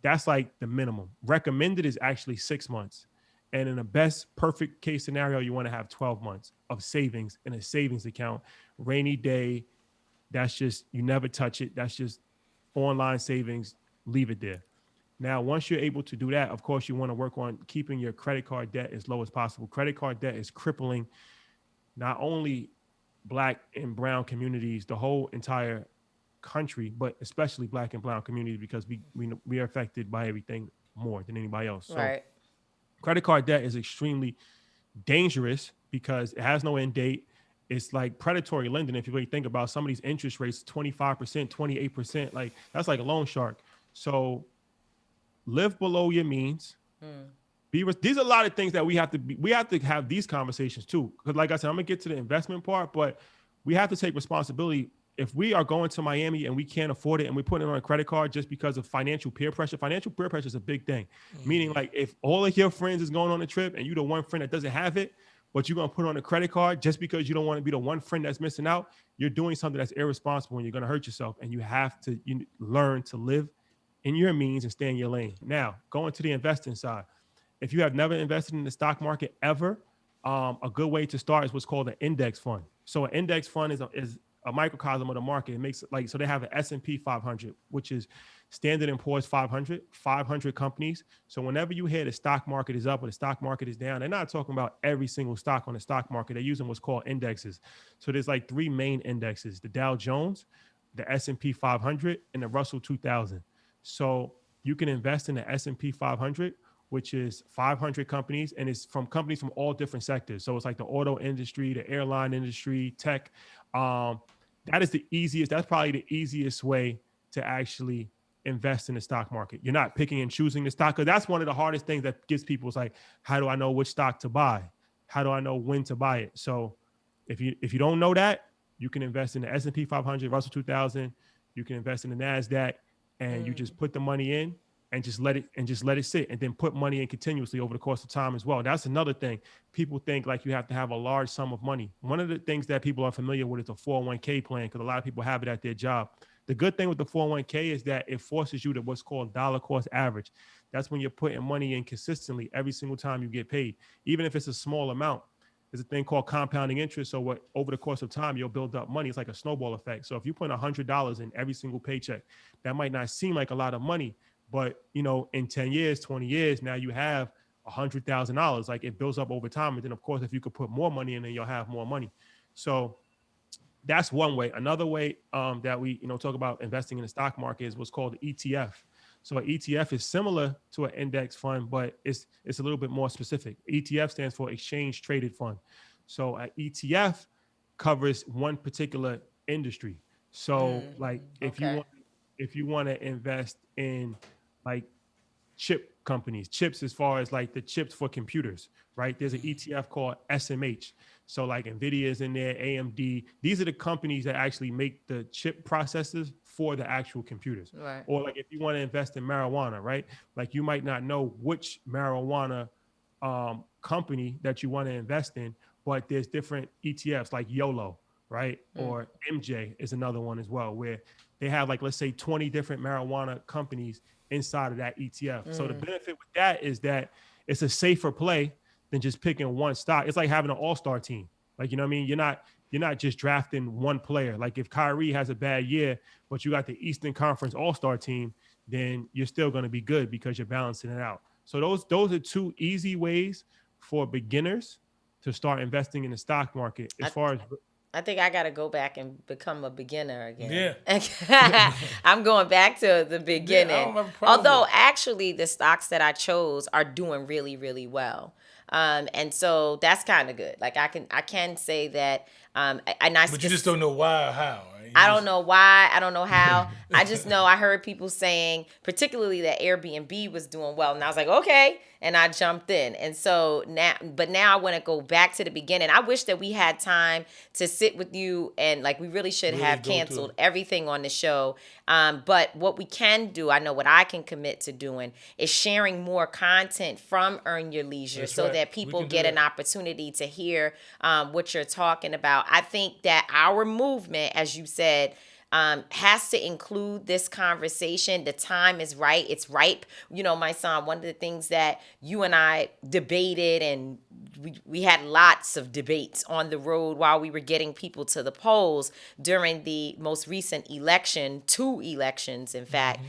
That's like the minimum. Recommended is actually 6 months. And in the best perfect case scenario, you want to have 12 months of savings in a savings account. Rainy day, that's just, you never touch it. That's just online savings, leave it there. Now, once you're able to do that, of course, you want to work on keeping your credit card debt as low as possible. Credit card debt is crippling not only Black and brown communities, the whole entire country, but especially Black and brown communities, because we are affected by everything more than anybody else. So Right. credit card debt is extremely dangerous because it has no end date. It's like predatory lending. If you really think about some of these interest rates, 25%, 28%, like that's like a loan shark. So live below your means. These are a lot of things that we have to have these conversations too. Because like I said, I'm gonna get to the investment part, but we have to take responsibility. If we are going to Miami and we can't afford it and we're putting it on a credit card just because of financial peer pressure is a big thing. Meaning like if all of your friends is going on a trip and you're the one friend that doesn't have it, but you're going to put it on a credit card just because you don't want to be the one friend that's missing out, you're doing something that's irresponsible and you're going to hurt yourself. And you have to learn to live in your means and stay in your lane. Now, going to the investing side. If you have never invested in the stock market ever, a good way to start is what's called an index fund. So an index fund is a microcosm of the market. It makes like, so they have an S&P 500, which is Standard & Poor's 500 companies. So whenever you hear the stock market is up or the stock market is down, they're not talking about every single stock on the stock market. They're using what's called indexes. So there's like 3 main indexes: the Dow Jones, the S&P 500, and the Russell 2000. So you can invest in the S&P 500, which is 500 companies, and it's from companies from all different sectors. So it's like the auto industry, the airline industry, tech. That is the easiest. That's probably the easiest way to actually invest in the stock market. You're not picking and choosing the stock, because that's one of the hardest things that gives people. It's like, how do I know which stock to buy? How do I know when to buy it? So if you don't know that, you can invest in the S&P 500, Russell 2000. You can invest in the NASDAQ, and you just put the money in and just let it sit, and then put money in continuously over the course of time as well. That's another thing. People think like you have to have a large sum of money. One of the things that people are familiar with is a 401k plan, because a lot of people have it at their job. The good thing with the 401k is that it forces you to what's called dollar cost average. That's when you're putting money in consistently every single time you get paid, even if it's a small amount. There's a thing called compounding interest. So over the course of time, you'll build up money. It's like a snowball effect. So if you put $100 in every single paycheck, that might not seem like a lot of money, but in 10 years, 20 years, now you have $100,000. Like it builds up over time. And then of course, if you could put more money in, then you'll have more money. So that's one way. Another way that we talk about investing in the stock market is what's called the ETF. So an ETF is similar to an index fund, but it's a little bit more specific. ETF stands for exchange traded fund. So an ETF covers one particular industry. So like if you want to invest in like chip companies, chips as far as like the chips for computers, right? There's an ETF called SMH. So like NVIDIA is in there, AMD. These are the companies that actually make the chip processors for the actual computers. Right. Or like if you want to invest in marijuana, right? Like you might not know which marijuana company that you want to invest in, but there's different ETFs like YOLO, right? Or MJ is another one as well, where they have like, let's say 20 different marijuana companies inside of that ETF. So the benefit with that is that it's a safer play than just picking one stock. It's like having an all-star team. Like, you know what I mean? You're not just drafting one player. Like if Kyrie has a bad year, but you got the Eastern Conference all-star team, then you're still going to be good because you're balancing it out. So those are 2 easy ways for beginners to start investing in the stock market. I think I got to go back and become a beginner again. Yeah. I'm going back to the beginning. I don't have a problem Although with it. actually the stocks that I chose are doing really, really well. And so that's kind of good. Like I can say that. But you just don't know why or how, right? I don't know why. I don't know how. I just know I heard people saying, particularly that Airbnb was doing well. And I was like, okay. And I jumped in. And so now I want to go back to the beginning. I wish that we had time to sit with you, and like we really should have canceled everything on the show. But what we can do, I know what I can commit to doing, is sharing more content from Earn Your Leisure so that people get an opportunity to hear what you're talking about. I think that our movement, as you said, has to include this conversation. The time is right. It's ripe. You know, my son, one of the things that you and I debated, and we had lots of debates on the road while we were getting people to the polls during the most recent election, 2 elections, in fact.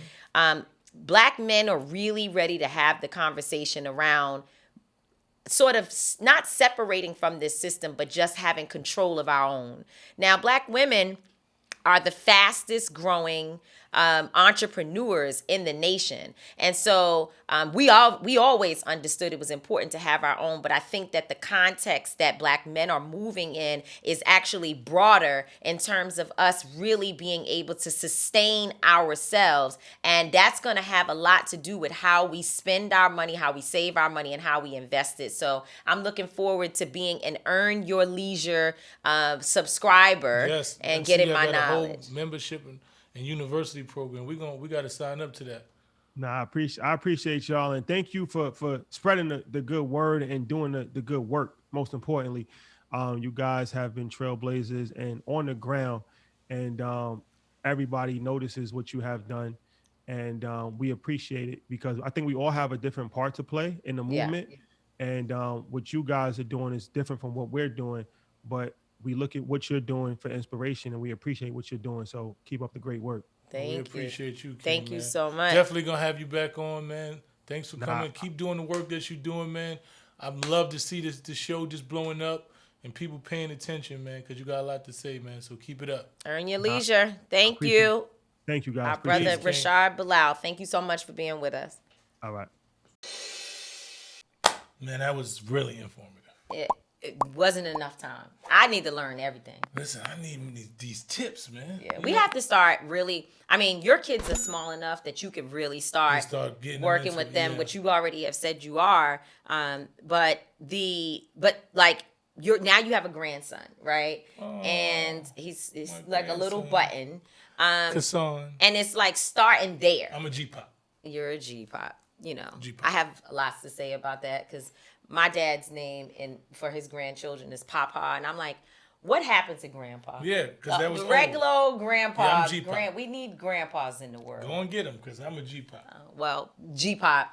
Black men are really ready to have the conversation around sort of not separating from this system, but just having control of our own. Now, Black women are the fastest growing entrepreneurs in the nation. And so we always understood it was important to have our own, but I think that the context that Black men are moving in is actually broader in terms of us really being able to sustain ourselves. And that's going to have a lot to do with how we spend our money, how we save our money, and how we invest it. So I'm looking forward to being an Earn Your Leisure subscriber, Yes, and see, getting I my got a whole knowledge. membership and university program. We got to sign up to that. No, I appreciate y'all, and thank you for spreading the good word and doing the good work. Most importantly, you guys have been trailblazers and on the ground, and everybody notices what you have done, and we appreciate it because I think we all have a different part to play in the movement, and what you guys are doing is different from what we're doing, but we look at what you're doing for inspiration, and we appreciate what you're doing. So keep up the great work. Thank we you. appreciate you, King, Thank you man. so much. Definitely gonna have you back on, man. Thanks for coming. Keep doing the work that you're doing, man. I'd love to see the show just blowing up and people paying attention, man, because you got a lot to say, man. So keep it up. Earn Your Leisure. Thank appreciate you. Thank you, guys. Our brother it, King. Rashad Bilal. Thank you so much for being with us. All right. Man, that was really informative. It wasn't enough time. I need to learn everything. Listen, I need these tips, man. Yeah, we have to start really. I mean, your kids are small enough that you can really start Getting working with them, which you already have said you are. But like now you have a grandson, right? And he's like a little button. Kassan. And it's like starting there. I'm a G-pop. You're a G-pop. You know, G-pop. I have lots to say about that because my dad's name for his grandchildren is Papa, and I'm like, what happened to Grandpa? Yeah, because that was the regular old grandpa. Yeah, I'm G-pop. We need grandpas in the world. Go and get him because I'm a G-pop. Well, G-pop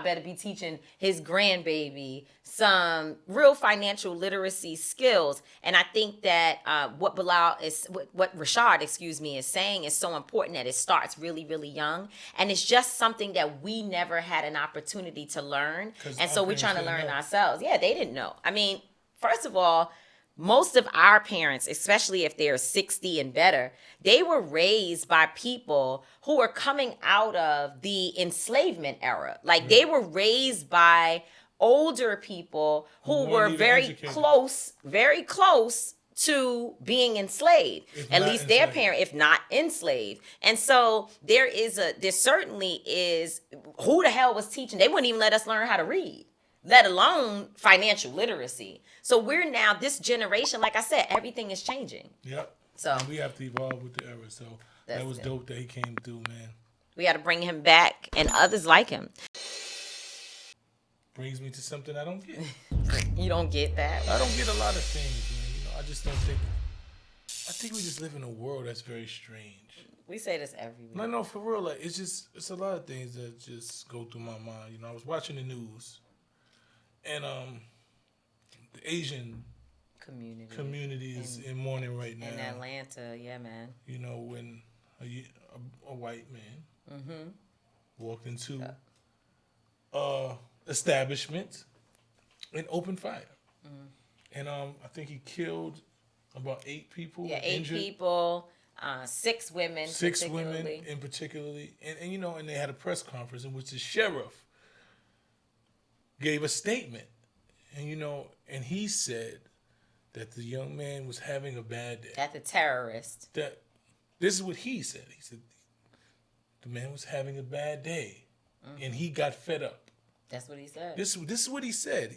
better be teaching his grandbaby some real financial literacy skills. And I think that what Rashad, is saying is so important that it starts really, really young. And it's just something that we never had an opportunity to learn. And so we're trying to learn ourselves. Yeah, they didn't know. I mean, first of all, most of our parents, especially if they're 60 and better, they were raised by people who were coming out of the enslavement era. Like they were raised by older people who were very close to being enslaved. At least their parent, if not enslaved. And so there certainly is, who the hell was teaching? They wouldn't even let us learn how to read, let alone financial literacy. So we're now, this generation, like I said, everything is changing. Yep. So and we have to evolve with the era. So that was dope that he came through, man. We got to bring him back and others like him. Brings me to something I don't get. You don't get that? I don't get a lot of things, man. You know, I just don't think. I think we just live in a world that's very strange. We say this every week. No, for real. Like it's a lot of things that just go through my mind. You know, I was watching the news, and the Asian community is in mourning right now. In Atlanta, yeah, man. You know, when a white man walked into establishment and opened fire. And I think he killed about 8 people. Yeah, 8 injured. people, 6 women. 6 women in particularly. And you know, and they had a press conference in which the sheriff gave a statement. And you know, and he said that the young man was having a bad day. That the terrorist. That this is what he said. He said the man was having a bad day, and he got fed up. That's what he said. This is what he said.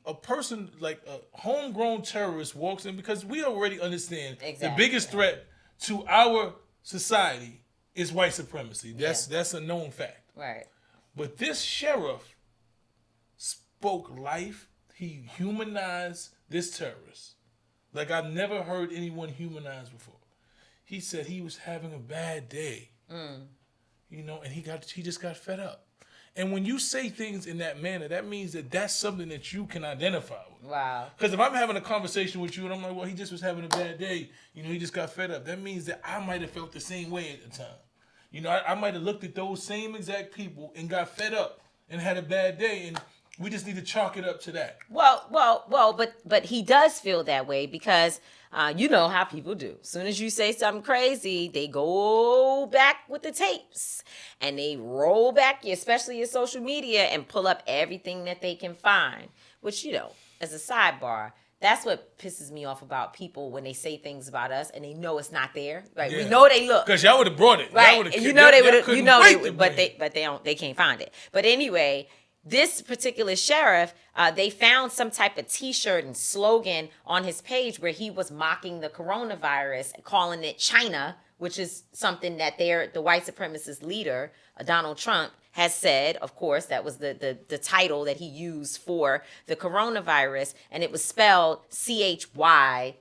A person like a homegrown terrorist walks in, because we already understand the biggest threat to our society is white supremacy. That's a known fact. Right. But this sheriff spoke life. He humanized this terrorist like I've never heard anyone humanize before. he said he was having a bad day. You know, and he just got fed up. And when you say things in that manner, that means that that's something that you can identify with. Wow. Because if I'm having a conversation with you and I'm like, well, he just was having a bad day, you know, he just got fed up. That means that I might have felt the same way at the time. You know, I might have looked at those same exact people and got fed up and had a bad day, and we just need to chalk it up to that. But he does feel that way because you know how people do. As soon as you say something crazy, they go back with the tapes and they roll back, especially your social media, and pull up everything that they can find. Which, you know, as a sidebar, that's what pisses me off about people when they say things about us and they know it's not there. Right? Yeah. We know they look. Because y'all would have brought it. Right. And you know they would have. You know they would, but they don't. They can't find it. But anyway. This particular sheriff, they found some type of T-shirt and slogan on his page where he was mocking the coronavirus, calling it China, which is something that the white supremacist leader, Donald Trump, has said. Of course, that was the title that he used for the coronavirus, and it was spelled CHY-NA.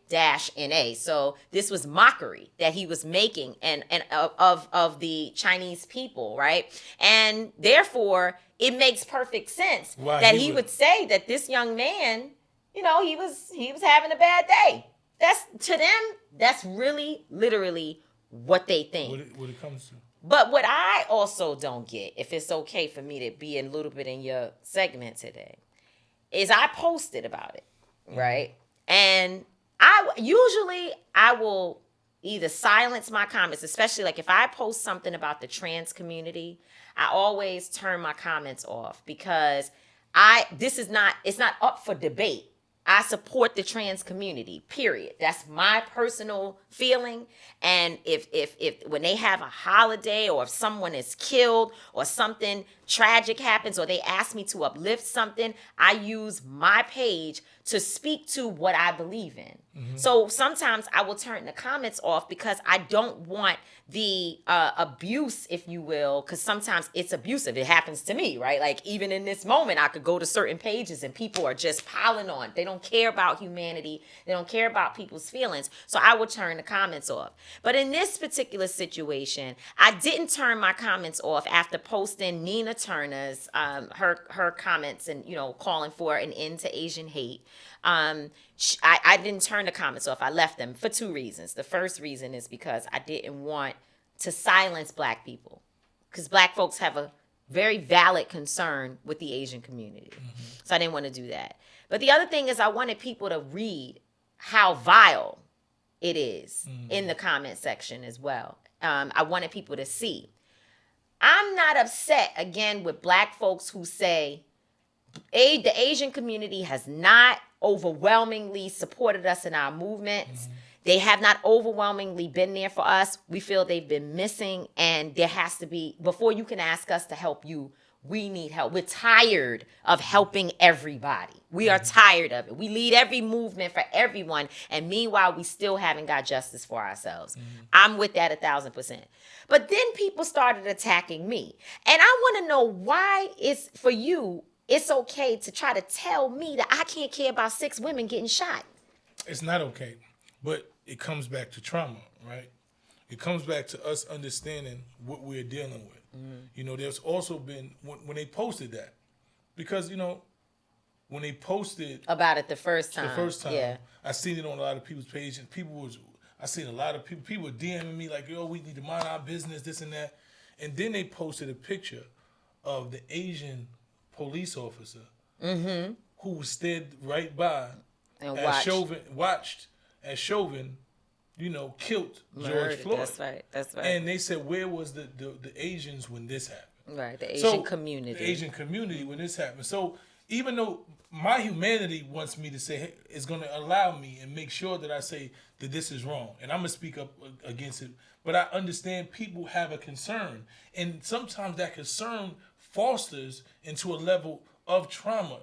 So this was mockery that he was making and of the Chinese people, right? And therefore, it makes perfect sense that he would say that this young man, you know, he was having a bad day. That's to them, that's really literally what they think. What it comes to. But what I also don't get, if it's okay for me to be a little bit in your segment today, is I posted about it, right? And I will either silence my comments, especially like if I post something about the trans community, I always turn my comments off because it's not up for debate. I support the trans community, period. That's my personal feeling. And if when they have a holiday or if someone is killed or something tragic happens or they ask me to uplift something, I use my page to speak to what I believe in. Mm-hmm. So sometimes I will turn the comments off because I don't want the abuse, if you will, because sometimes it's abusive. It happens to me, right? Like even in this moment, I could go to certain pages and people are just piling on. They don't care about humanity. They don't care about people's feelings. So I will turn the comments off. But in this particular situation, I didn't turn my comments off after posting Nina Turner's her comments and, you know, calling for an end to Asian hate. I didn't turn the comments off. I left them for two reasons. The first reason is because I didn't want to silence Black people, because Black folks have a very valid concern with the Asian community. Mm-hmm. So I didn't want to do that. But the other thing is I wanted people to read how vile it is in the comment section as well. I wanted people to see. I'm not upset, again, with Black folks who say the Asian community has not overwhelmingly supported us in our movements. Mm-hmm. They have not overwhelmingly been there for us. We feel they've been missing, and there has to be, before you can ask us to help you, we need help. We're tired of helping everybody. We are tired of it. We lead every movement for everyone, and meanwhile, we still haven't got justice for ourselves. Mm-hmm. I'm with that 1,000%. But then people started attacking me, and I want to know why it's for you. It's okay to try to tell me that I can't care about 6 women getting shot. It's not okay, but it comes back to trauma, right? It comes back to us understanding what we're dealing with. Mm-hmm. You know, there's also been, when they posted that, because, you know, when they posted about it the first time, yeah. I seen it on a lot of people's pages, and I seen a lot of people were DMing me like, yo, we need to mind our business, this and that. And then they posted a picture of the Asian police officer who stood right by and watched as Chauvin, you know, killed George Floyd. That's right. And they said, where was the Asians when this happened? Right, the Asian community. The Asian community when this happened. So even though my humanity wants me to say, hey, it's going to allow me and make sure that I say that this is wrong. And I'm going to speak up against it. But I understand people have a concern. And sometimes that concern fosters into a level of trauma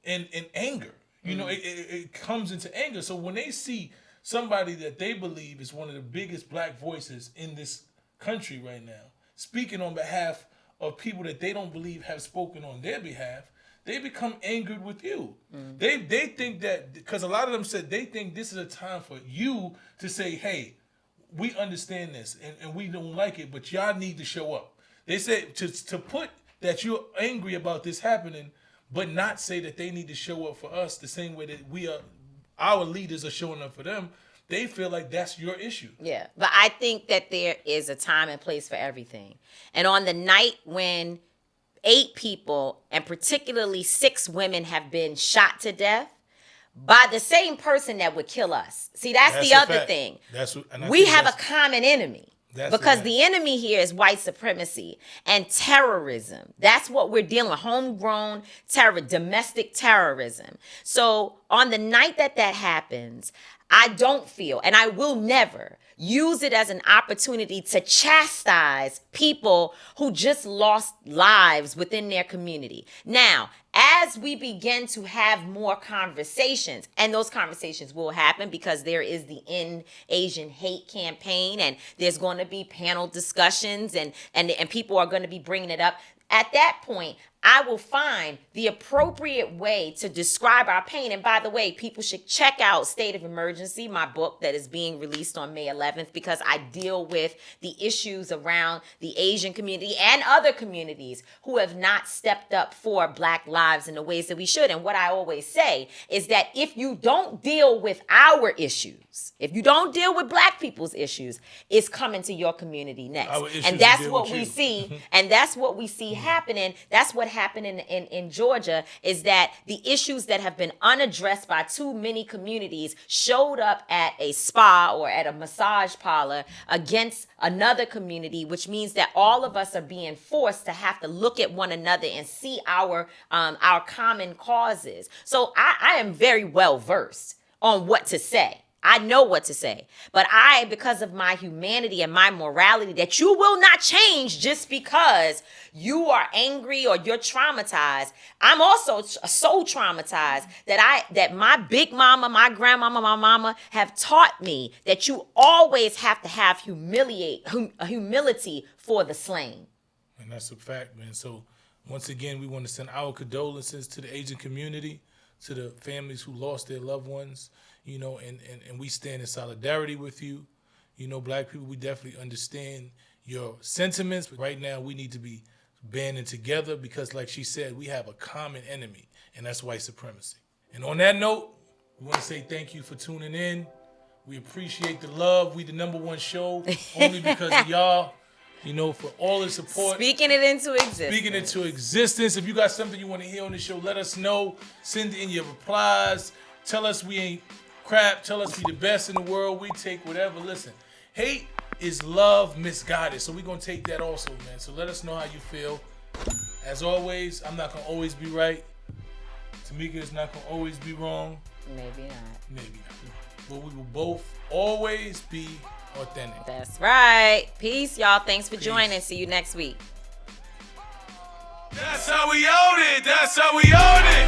and anger. You know, it comes into anger. So when they see somebody that they believe is one of the biggest Black voices in this country right now, speaking on behalf of people that they don't believe have spoken on their behalf, they become angered with you. They think that, because a lot of them said they think this is a time for you to say, hey, we understand this and we don't like it, but y'all need to show up. They said to put that you're angry about this happening, but not say that they need to show up for us the same way that our leaders are showing up for them. They feel like that's your issue. Yeah, but I think that there is a time and place for everything. And on the night when 8 people, and particularly 6 women, have been shot to death by the same person that would kill us. See, that's the other fact. thing. And we have a common enemy. Because the the enemy here is white supremacy and terrorism. That's what we're dealing with, homegrown terror, domestic terrorism. So on the night that happens, I don't feel, and I will never use it as an opportunity to chastise people who just lost lives within their community. Now, as we begin to have more conversations, and those conversations will happen because there is the End Asian Hate campaign, and there's going to be panel discussions, and people are going to be bringing it up. At that point, I will find the appropriate way to describe our pain. And by the way, people should check out State of Emergency, my book that is being released on May 11th, because I deal with the issues around the Asian community and other communities who have not stepped up for Black lives in the ways that we should. And what I always say is that if you don't deal with our issues, if you don't deal with Black people's issues, it's coming to your community next. And that's what we see. And that's what we see happening. That's what happened in Georgia, is that the issues that have been unaddressed by too many communities showed up at a spa or at a massage parlor against another community, which means that all of us are being forced to have to look at one another and see our common causes. So I am very well versed on what to say. I know what to say, but because of my humanity and my morality, that you will not change just because you are angry or you're traumatized. I'm also so traumatized that my big mama, my grandmama, my mama have taught me that you always have to have humility for the slain. And that's a fact, man. So once again, we want to send our condolences to the Asian community, to the families who lost their loved ones. And we stand in solidarity with you. Black people, we definitely understand your sentiments. But right now, we need to be banding together because, like she said, we have a common enemy, and that's white supremacy. And on that note, we want to say thank you for tuning in. We appreciate the love. We the #1 show only because of y'all. For all the support. Speaking it into existence. If you got something you want to hear on the show, let us know. Send in your replies. Tell us we ain't crap. Tell us we the best in the world. We take whatever. Listen, hate is love misguided. So we're going to take that also, man. So let us know how you feel. As always, I'm not going to always be right. Tamika is not going to always be wrong. Maybe not. But we will both always be authentic. That's right. Peace, y'all. Thanks for joining. See you next week. That's how we own it.